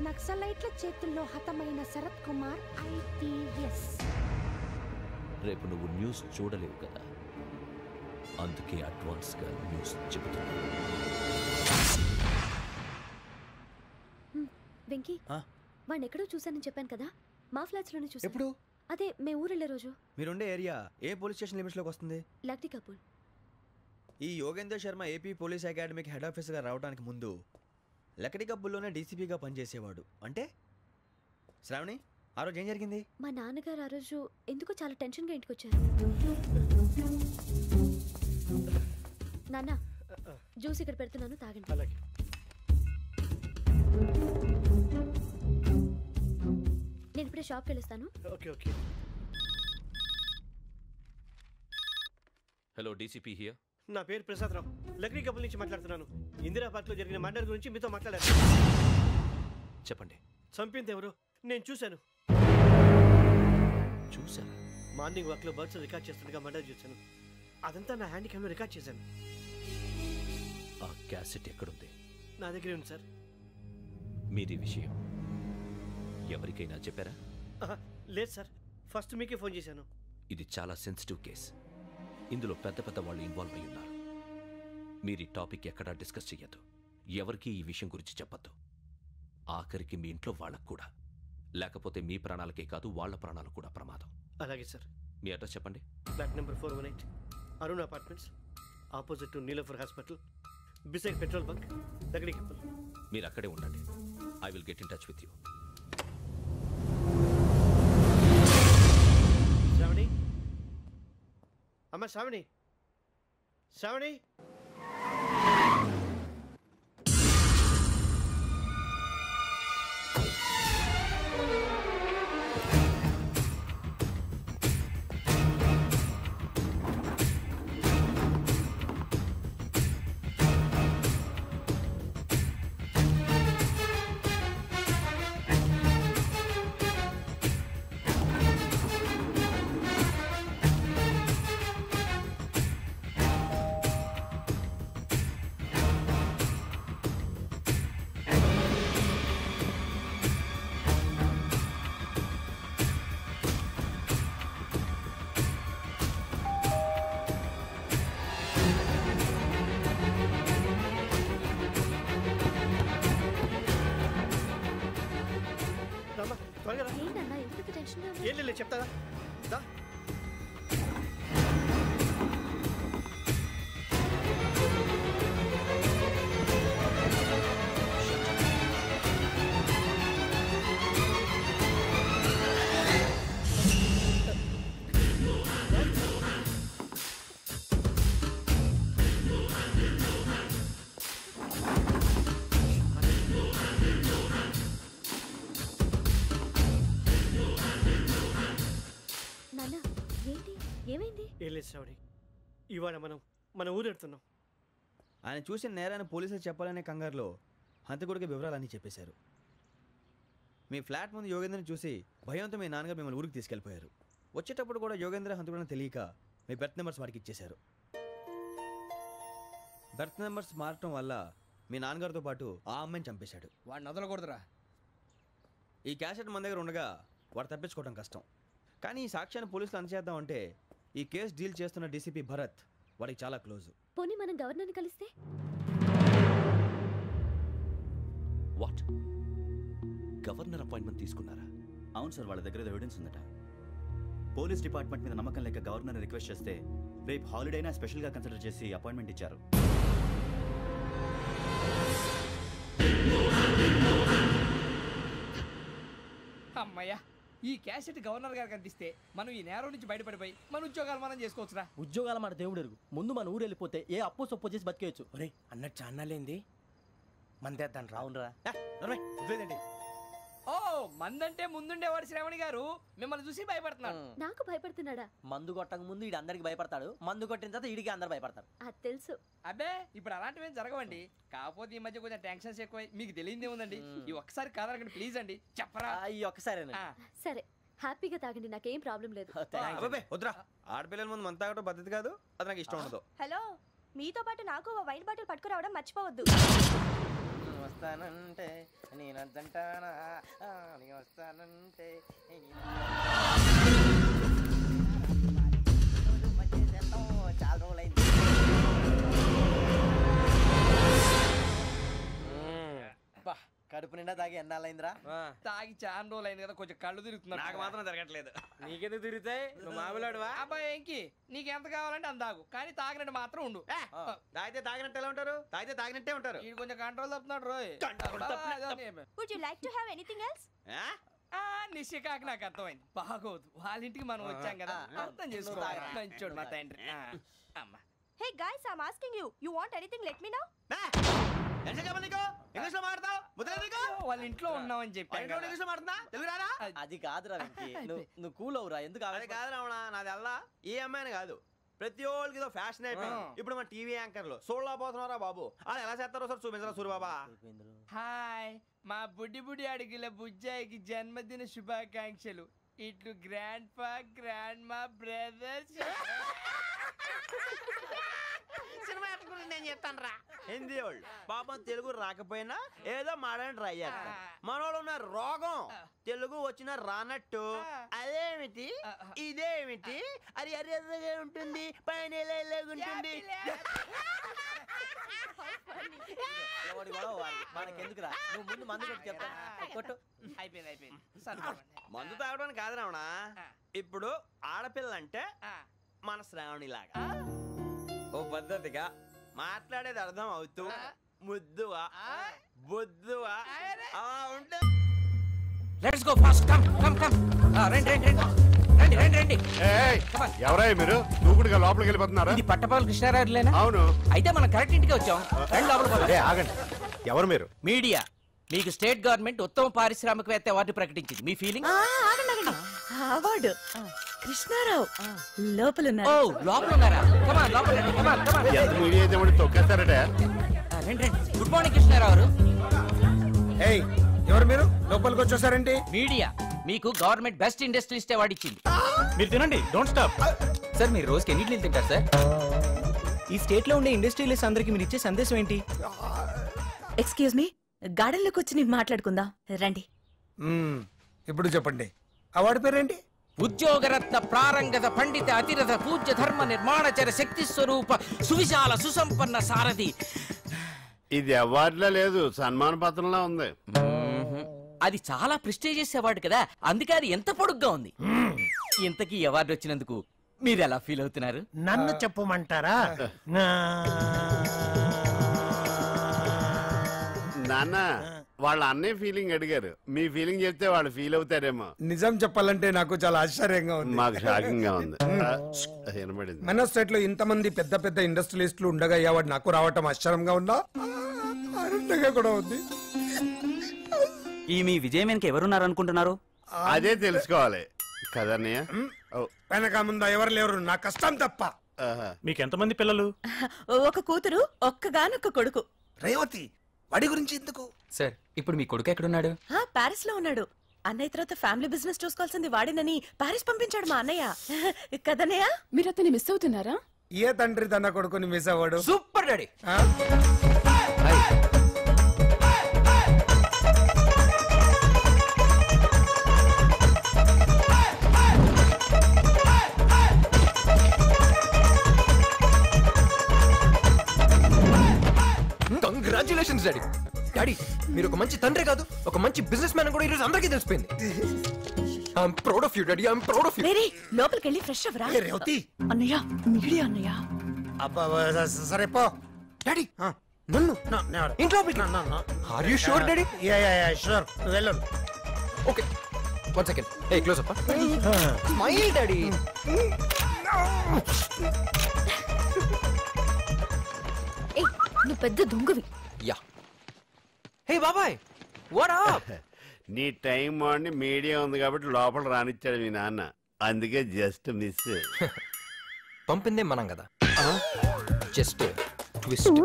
నక్సలైట్ల చేతుల్లో హతమైన శరత్ కుమార్ ఐపీఎస్. రేపు నువ్వు న్యూస్ చూడలేవు కదా, అందుకే అడ్వాన్స్ గా న్యూస్ చెబుతున్నా. వెంకీ, వాడిని ఎక్కడో చూశానని చెప్పాను కదా, మా ఫ్లాట్స్ లోనే చూసాను. ఎప్పుడు? అదే మేము ఊరెళ్ళే రోజు. మీరుండే ఏరియా ఏ పోలీస్ స్టేషన్ లిమిట్స్ లోకి వస్తుంది? లక్టీ కపూర్. ఈ యోగేందర్ శర్మ ఏపీ పోలీస్ అకాడమీకి హెడ్ ఆఫీసర్గా రావడానికి ముందు లకడి కబ్బుల్లోనే డీసీపీగా పనిచేసేవాడు. అంటే శ్రావణి, ఆ రోజు ఏం జరిగింది? మా నాన్నగారు ఆ రోజు ఎందుకో చాలా టెన్షన్గా ఇంటికి వచ్చారు. నాన్న, జ్యూస్ ఇక్కడ పెడుతున్నాను, తాగండి. నేను ఇప్పుడే షాప్కి వెళ్ళొస్తాను. Okay okay. Hello, DCP here. నా పేరు ప్రసాద్ రావు, లక్డీ కపుల్ నుంచి మాట్లాడుతున్నాను. ఇందిరా పార్క్ లో జరిగిన మర్డర్ గురించి మీతో మాట్లాడాను. చెప్పండి. చంపింది ఎవరు? నేను చూశాను. చూశాను? మార్నింగ్ వాక్ లో బర్డ్స్ రికార్డ్ చేస్తుండగా మర్డర్ చూశాను. అదంతా నా హ్యాండ్ క్యామ్ లో రికార్డ్ చేశాను. ఆ క్యాసెట్ ఎక్కడుంది? నా దగ్గరే ఉంది సార్. మీది విషయం ఎవరికైనా చెప్పారా? లేదు సార్, ఫస్ట్ మీకే ఫోన్ చేశాను. ఇది చాలా సెన్సిటివ్ కేస్. ఇందులో పెద్ద పెద్ద వాళ్ళు ఇన్వాల్వ్ అయి ఉన్నారు. మీరు ఈ టాపిక్ ఎక్కడా డిస్కస్ చెయ్యొద్దు. ఎవరికి ఈ విషయం గురించి చెప్పొద్దు. ఆఖరికి మీ ఇంట్లో వాళ్ళకు కూడా. లేకపోతే మీ ప్రాణాలకే కాదు, వాళ్ళ ప్రాణాలు కూడా ప్రమాదం. అలాగే సార్. మీ అడ్రస్ చెప్పండి. Flat number 418, Arun apartments, opposite to Niloufer hospital, beside petrol bunk, Lakdikapul. మీరు అక్కడే ఉండండి. I will get in touch with you. Shravani, అమ్మ శ్రావణి, శ్రావణి. ఏం లేదు, చెప్తారా? ఏం లేదు శ్రావణి, ఇవాళ మనం మన ఊరు వెళ్తున్నాం. ఆయన చూసిన నేరాన్ని పోలీసులు చెప్పాలనే కంగారులో హంతకుడికి వివరాలన్నీ చెప్పేశారు. మీ ఫ్లాట్ ముందు యోగేంద్రని చూసి భయంతో మీ నాన్నగారు మిమ్మల్ని ఊరికి తీసుకెళ్ళిపోయారు. వచ్చేటప్పుడు కూడా యోగేంద్ర హంతకుడని తెలియక మీ బెర్త్ నెంబర్స్ వాడికి ఇచ్చేశారు. బెర్త్ నెంబర్స్ మారటం వల్ల మీ నాన్నగారితో పాటు ఆ అమ్మాయిని చంపేశాడు. వాడిని వదలకూడదురా. ఈ క్యాసెట్ మన దగ్గర ఉండగా వాడు తప్పించుకోవడం కష్టం. కానీ ఈ సాక్ష్యాన్ని పోలీసులు అందజేద్దామంటే ఈ కేసు డీల్ చేస్తున్న డీసీపీ భరత్ వాడికి చాలా క్లోజ్. పోనీ మనం గవర్నర్ని కలిస్తే? వాట్? గవర్నర్ అపాయింట్మెంట్ తీసుకున్నారా? అవును సార్, వాళ్ళ దగ్గర ఎవిడెన్స్ ఉందట. పోలీస్ డిపార్ట్మెంట్ మీద నమ్మకం లేక గవర్నర్ రిక్వెస్ట్ చేస్తే రేపు హాలిడేనా స్పెషల్గా కన్సిడర్ చేసి అపాయింట్మెంట్ ఇచ్చారు. అమ్మయ్యా, ఈ క్యాసెట్ గవర్నర్ గారికి అందిస్తే మనం ఈ నేరం నుంచి బయటపడిపోయి మన ఉద్యోగాలు మనం చేసుకోవచ్చురా. ఉద్యోగాల మాట దేవుడు ఎరుగు. ముందు మన ఊరు వెళ్ళిపోతే ఏ అప్పు సొప్పు చేసి బతికేయచ్చు. ఒరే అన్నట్టు చాన్నాలేంది మందేద్దాం రావునరా. ఓ మందంటే ముందుండేవాడు శ్రావణి గారు మిమ్మల్ని చూసి భయపడుతున్నాడు. నాకు భయపడుతున్నాడా? మందు కొట్టక ముందు ఈడు అందరికి భయపడతాడు, మందు కొట్టిన తర్వాత ఈడికి అందరు భయపడతారు. అది తెలుసు. అబ్బే ఇప్పుడు అలాంటివి ఏం జరగవండి. కాకపోతే ఈ మధ్య కొంచెం టెన్షన్స్ ఎక్కువై మీకు తెలియదే ఉందండి. ఈ ఒక్కసారి కాదనకండి ప్లీజ్ అండి, చెప్పరా? ఈ ఒక్కసారి సరే హ్యాపీగా తాగండి, నాకేం ప్రాబ్లం లేదు. వద్దురా, ఆడపిల్లల ముందు మన తాగడం పద్ధతి కాదు, అది నాకు ఇష్టం ఉండదు. హలో, మీతో పాటు నాకు వైన్ బాటిల్ పట్టుకురావడం మర్చిపోవద్దు. వస్తానంటే నేనంటానా, వస్తానంటే చాలా రోజులైంది. కడుపు నిండా తాగి ఎన్నాళ్ళైందిరా? తాగి చాలా రోజులు అయింది కదా, కొంచెం కళ్ళు తిరుగుతున్నా. నాకు మాత్రం జరగట్లేదు. నీకెందుకు తిరుగుతాయి? నువ్వు మామిలాడువా? అబ్బాయి ఏంకి నీకు ఎంత కావాలంటే అంత తాగు, కానీ తాగినట్టు మాత్రం ఉండు. తాగితే తాగినట్టు ఎలా ఉంటారు? తాగితే తాగినట్టే ఉంటారు. వీడు కొంచెం కంట్రోల్ తప్పుతున్నాడు రోయ్. Would you like to have anything else? నిశ్చికాకి నాకు అర్థమైంది. బాగోదు, వాళ్ళ ఇంటికి మనం వచ్చాం కదా, అర్థం చేసుకోవాలి. మంచోడు మా తండ్రి. అమ్మా hey guys, I am asking you, you want anything let me know. English లో మాట్లాడతావు? వాళ్ళ ఇంట్లో ఉన్నామని చెప్పాను. ఇంగ్లీష్ లో మాట్లాడుతున్నా? తెలుగు రాదా? అది కాదురా వెంకీ, నువ్వు కూల్ అవురా. ఎందుకు? అది కాదు రావణ, నాది అల్లా ఏ అమ్మాయిని కాదు, ప్రతి ఒళ్ళకి ఏదో ఫ్యాషన్ అయిపోయింది. ఇప్పుడు మన టీవీ యాంకర్లు సోళ్ళ పోతున్నారా బాబు, అది ఎలా చేస్తారో సార్ చూపించరా సూరిబాబా. హాయ్, మా బుడ్డి బుడి అడిగిల బుజ్జాయికి జన్మదిన శుభాకాంక్షలు. ఇట్లు గ్రాండ్ ఫా గ్రాండ్ మా బ్రదర్స్. సినిమా నేను చెప్తాను రా. హిందీ వాళ్ళు పాపం తెలుగు రాకపోయినా ఏదో మాడని ట్రై చేస్తారు. మనోళ్ళు ఉన్న రోగం తెలుగు వచ్చిన రానట్టు అదేమిటి ఇదేమిటి అది అర్యగా ఉంటుంది, పైన ఉంటుంది. మనకెందుకురా, నువ్వు ముందు మందు కొట్టి చెప్తాను. కొట్టు. అయిపోయింది. మందు తాగడానికి కాదు రావణ, ఇప్పుడు ఆడపిల్లంటే మన శ్రావణి లాగా ఓ పద్ధతిగా మాట్లాడేది అర్థం అవుతూ ముద్దువా బొద్దువా అలా ఉంటే. Let's go fast. Come come come. రండి రండి రండి రండి రండి. ఎవరయ్య మీరు? దూకుడుగా లోపలికి వెళ్ళిపోతున్నారా? ఇది పట్టపాల కృష్ణారావులేనా? అవును. అయితే మనం కరెక్ట్ ఇంటికి వచ్చాం. రండి లోపలికి. ఆగండి, ఎవరు మీరు? మీడియా. మీకు స్టేట్ గవర్నమెంట్ ఉత్తమ పారిశ్రామికవేత్త అవార్డు ప్రకటించింది. మీ ఫీలింగ్? అవార్డు కృష్ణారావు లోపల ఉన్నారా? కమాన్ లోపల రండి. కమాన్ కమాన్. ఎంత మీడియా అయితే తొక్కేస్తారట. రండి రండి. Good morning Krishnarao. ఎవరు మీరు? లోపలికి వచ్చేసారండి. మీడియా మీకు గవర్నమెంట్ బెస్ట్ ఇండస్ట్రియలిస్ట్ అవార్డు ఇచ్చింది. మీరు తినండి, డోంట్ స్టాప్. సార్ మీరు రోజుకి ఎన్ని ఇడ్లీలు తింటారు సార్? ఈ స్టేట్ లో ఉండే ఇండస్ట్రియలిస్ట్ అందరికి మీరు ఇచ్చే సందేశం ఏంటి? ఎక్స్క్యూజ్ మీ, గార్డెన్ లోకి వచ్చి నేను మాట్లాడుకుందాం రండి. ఇప్పుడు చెప్పండి, అవార్డు పేరేంటి? ఉద్యోగరత్న ప్రారంగత పండిత అతిరథ పూజ్య ధర్మ నిర్మాణచర శక్తి స్వరూప సువిశాల సుసంపన్న సారథి. ఇది అవార్డులా లేదు, సన్మాన పత్రంలా ఉంది. అది చాలా ప్రెస్టీజియస్ అవార్డు కదా, అందుకే అది ఎంత పొడుగ్గా ఉంది. ఇంతకీ అవార్డు వచ్చినందుకు మీరు ఎలా ఫీల్ అవుతున్నారు? నన్ను చెప్పమంటారా? నాన్న, వాళ్ళ అన్నయ్య ఫీలింగ్ అడిగారు, మీ ఫీలింగ్ చెప్తే వాళ్ళు ఫీల్ అవుతారేమో. నిజం చెప్పాలంటే నాకు చాలా ఆశ్చర్యంగా ఉంది. మాకు షాకింగ్ గా ఉంది. వినబడింది. మన స్టేట్ లో ఇంతమంది పెద్ద పెద్ద ఇండస్ట్రియలిస్టులు ఉండగా అవార్డు నాకు రావటం ఆశ్చర్యంగా ఉందా? ఆనందంగా కూడా ఉంది. ఈ మీ విజయం వెనక ఎవరున్నారు అనుకుంటున్నారు? అదే తెలుసుకోవాలి కదన్నయ్య. వెనక ముందు ఎవరు లేరు, నా కష్టం తప్ప. మీకు ఎంతమంది పిల్లలు? ఒక కూతురు, ఒక్కగానొక్క కొడుకు. రేవతి వాడి గురించి ఎందుకు? సార్ ఇప్పుడు మీ కొడుకు ఎక్కడున్నాడు? పారిస్ లో ఉన్నాడు. అన్నయ్య తర్వాత ఫ్యామిలీ బిజినెస్ చూసుకోవాల్సింది వాడినని పారిస్ పంపించాడు మా అన్నయ్య. కదన్నయ్య? మీరు అతన్ని మిస్ అవుతున్నారా? ఏ తండ్రి తన కొడుకుని మిస్ అవ్వడు? Super daddy. Congratulations daddy. Daddy మీరు ఒక మంచి తండ్రి కాదు, ఒక మంచి బిజినెస్ మ్యాన్ కూడా ఈరోజు అందరికీ తెలిసిపోయింది. I'm proud of you daddy, I'm proud of you. Mary లోపలికి వెళ్ళి ఫ్రెష్ అవ్వరా. అన్నయ్య మీడియా అన్నయ్య. అబ్బా సరే పో. డాడీ నన్ను ఇంట్లో are you sure daddy? Sure వెళ్ళు. Okay 1 second. A close up. Smile daddy. నువ్వు పెద్ద దొంగవి. యా. హే బాబాయ్ వాట్ అప్? నీ టైం బాగుండి మీడియా ఉంది కాబట్టి లోపల రానిచ్చాడు మీ నాన్న, అందుకే జస్ట్ మిస్. పంపిందే మనం కదా, జస్ట్ ట్విస్ట్.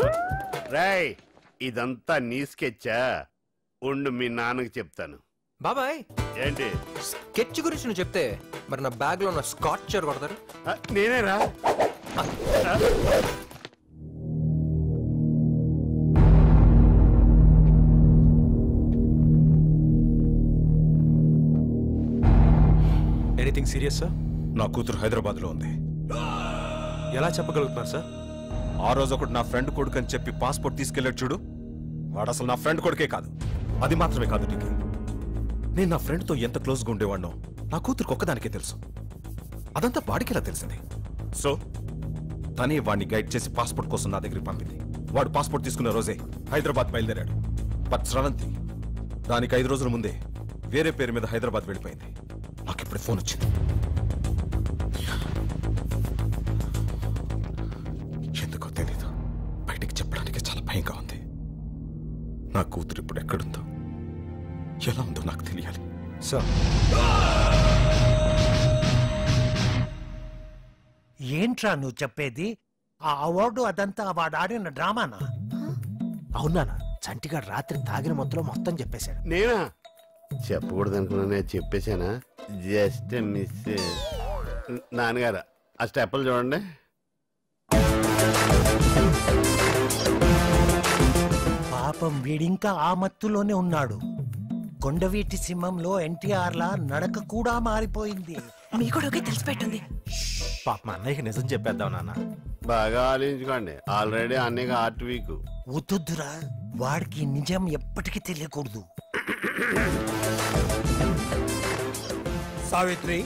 రాయ్ ఇదంతా నీ స్కెచ్చా? ఉండు మీ నాన్నకి చెప్తాను. బాబాయ్ ఏంటి స్కెచ్ గురించి నువ్వు చెప్తే మరి నా బ్యాగ్ లో ఉన్న స్కాచర్ కొడతారు. నేనేరా? Anything serious sir? నా కూతురు హైదరాబాద్ లో ఉంది. ఎలా చెప్పగలుగుతున్నారు సార్? ఆ రోజు ఒకటి నా ఫ్రెండ్ కొడుకు అని చెప్పి పాస్పోర్ట్ తీసుకెళ్ళాడు చూడు, వాడు అసలు నా ఫ్రెండ్ కొడుకే కాదు. అది మాత్రమే కాదు నీకు, నేను నా ఫ్రెండ్తో ఎంత క్లోజ్గా ఉండేవాడినో నా కూతురికి ఒక్కదానికే తెలుసు. అదంతా వాడికి ఎలా తెలిసింది? సో తనే వాడిని గైడ్ చేసి పాస్పోర్ట్ కోసం నా దగ్గరికి పంపింది. వాడు పాస్పోర్ట్ తీసుకున్న రోజే హైదరాబాద్ బయలుదేరాడు. బట్ స్రవంతి దానికి 5 రోజుల ముందే వేరే పేరు మీద హైదరాబాద్ వెళ్ళిపోయింది. నాకు ఇప్పుడు ఫోన్ వచ్చింది. ఎందుకో తెలీదు, బయటికి చెప్పడానికి చాలా భయంగా ఉంది. నా కూతురు ఇప్పుడు ఎక్కడుందో ఎలా ఉందో నాకు తెలియాలి సార్. ఏంట్రా నువ్వు చెప్పేది? ఆ అవార్డు అదంతా వాడు ఆడిన డ్రామానా? అవునా? చంటిగాడు రాత్రి తాగిన మొత్తం చెప్పేశాడు. నేనా? చెప్పకూడదు అనుకున్నా, చెప్పేశానా? Just miss. నాన్నగారు ఆ స్టెప్పులు చూడండి. పాపం వీడింకా ఆ మత్తులోనే ఉన్నాడు. కొండవీటి సింహంలో ఎన్టీఆర్ లా నడక కూడా మారిపోయింది. మీ కూడా తెలిసిపెట్టుంది. పాప మా అన్నయ్యకి నిజం చెప్పేద్దాం నాన్న. బాగా ఆలోచించుకోండి, ఆల్రెడీ అన్నయ్యకి హార్ట్ వీక్. వద్దురా, వాడికి నిజం ఎప్పటికీ తెలియకూడదు. సావిత్రి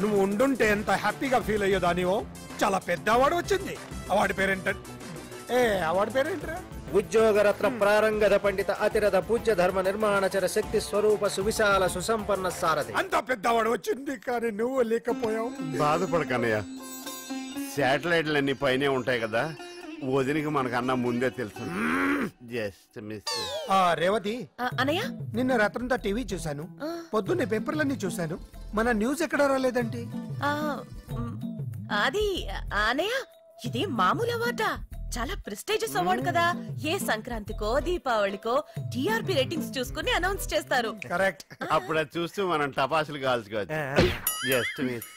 నువ్వు ఉండుంటే ఎంత హ్యాపీగా ఫీల్ అయ్యేదానివో. చాలా పెద్ద అవార్డు వచ్చింది. అవార్డు పేరేంట? అవార్డు పేరేంటరా? ఉద్యోగరత్న ప్రారంగద పండిత అతిరథ పూజ్య ధర్మ నిర్మాణచర శక్తి స్వరూప సువిశాల సుసంపన్న సారథి. అంత పెద్ద అవార్డు వచ్చింది కానీ నువ్వు లేకపోయావు. బాధపడకన్నయ్య, శాటిలైట్లన్నీ పైనే ఉంటాయి కదా, వదినికి మనకన్నా ముందే తెలుసు. Just miss. రేవతి అన్నయ్య నిన్న రాత్రంతా టీవీ చూశాను, పొద్దున్నే పేపర్లన్నీ చూశాను. మన న్యూస్ ఎక్కడ రాలేదండి? అది అన్నయ్య ఇది మామూలు అవార్డా? చాలా ప్రెస్టీజియస్ అవార్డు కదా. ఏ సంక్రాంతికో దీపావళికో టీఆర్పీ రేటింగ్స్ చూసుకుని అనౌన్స్ చేస్తారు. కరెక్ట్. అప్పుడు అది చూస్తూ మనం టపాసులు కాల్చుకోవచ్చు. Just miss.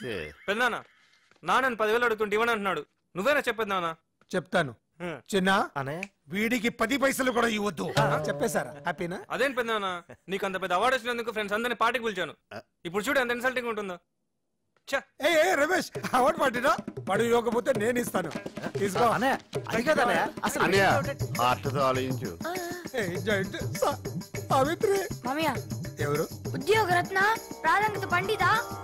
పెద్దనాన్న నాన్న 10,000 అడుగుతుంటే ఇవ్వని అంటున్నాడు, నువ్వేనా చెప్పేది నాన్న? చెప్తాను చిన్న. వీడికి 10 పైసలు కూడా ఇవ్వద్దు. చెప్పేశారా? హ్యాపీనా? అదేం పెద్దనాన్న, నీకు అంత పెద్ద అవార్డు వచ్చినందుకు ఫ్రెండ్స్ అందరినీ పార్టీకి పిలిచాను. ఇప్పుడు చూడు ఎంత ఇన్సల్టింగ్ ఉంటుందో. రమేష్ అవార్డు పార్టీనా? వాడు ఇవ్వకపోతే నేను ఇస్తాను. తీసుకో. ఆలోచించు. సావిత్రి మామయ్య ఎవరు? ఉద్యోగరత్న ప్రారంగత పండిత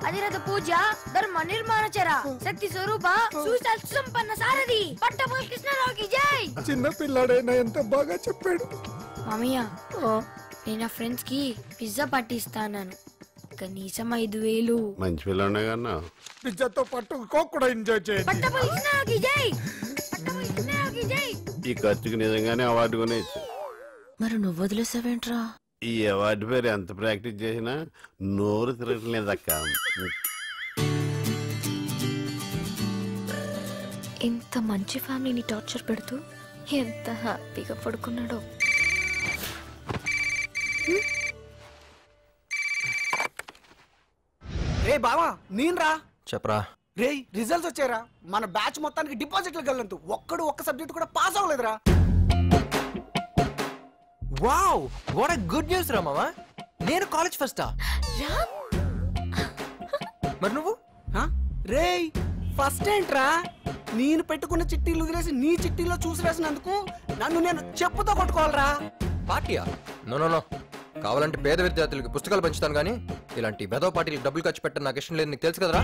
అధిరథ పూజ ధర్మ నిర్మాణచర శక్తి స్వరూప సుసంపన్న సారథి పట్టపుల్ కృష్ణరావుకి జై. చిన్న పిల్లాడైనా ఎంత బాగా చెప్పాడు. మామయ్య నేను నా ఫ్రెండ్స్ కి పిజ్జా పార్టీ ఇస్తాను, కనీసం 5,000. మంచి పిల్లనే కన్నా పిజ్జాతో పాటు కోక్ కూడా ఎంజాయ్ చేయండి. పట్టపుల్ కృష్ణరావుకి జై. పట్టపుల్ కృష్ణరావుకి జై. ఈ ఖర్చుకి నిజంగానే అవార్డు కొనేచ్చు. మరి నువ్వు వదిలేసావేంట్రా? ఈ అవార్డు పేరు ఎంత ప్రాక్టీస్ చేసినా నోరు తిరగట్లేదక్క. ఇంత మంచి ఫ్యామిలీని టార్చర్ పెడుతూ ఎంత హ్యాపీగా పడుకున్నాడో. రే బావా నేను రా. చెప్పరా. రే రిజల్ట్స్ వచ్చారా, మన బ్యాచ్ మొత్తానికి డిపాజిట్లకు వెళ్ళంతు ఒక్క సబ్జెక్ట్ కూడా పాస్ అవ్వలేదురా. Wow what a good news రా మామా. నేను కాలేజ్ ఫస్టా? మరి నువ్వు? రే ఫస్ట్ ఏంట్రా, నేను పెట్టుకున్న చిట్టీలు వదిలేసి నీ చిట్టీలో చూసి రాసినందుకు నన్ను నేను చెప్పుతో కొట్టుకోవాలరా. పార్టీయా? నో నో నో, కావాలంటే పేద విద్యార్థులకి పుస్తకాలు పంచుతాను కానీ ఇలాంటి వెధవ పార్టీలకు డబ్బులు ఖర్చు పెట్టడం నాకు ఇష్టం లేదు, నీకు తెలుసు కదరా.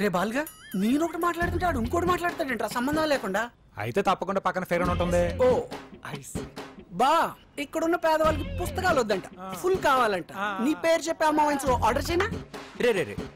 రే బాల్గా, నేను ఒకటి మాట్లాడుతుంటాడు ఇంకోటి మాట్లాడతాడంట్రా సంబంధం లేకుండా. అయితే తప్పకుండా పక్కన ఫేర్ అని ఉంటుంది. ఓ బా, ఇక్కడున్న పేదవాళ్ళకి పుస్తకాలు వద్దంట, ఫుల్ కావాలంట. నీ పేరు చెప్పి అమ్మ ఆర్డర్ చేయనా? రే రే రే,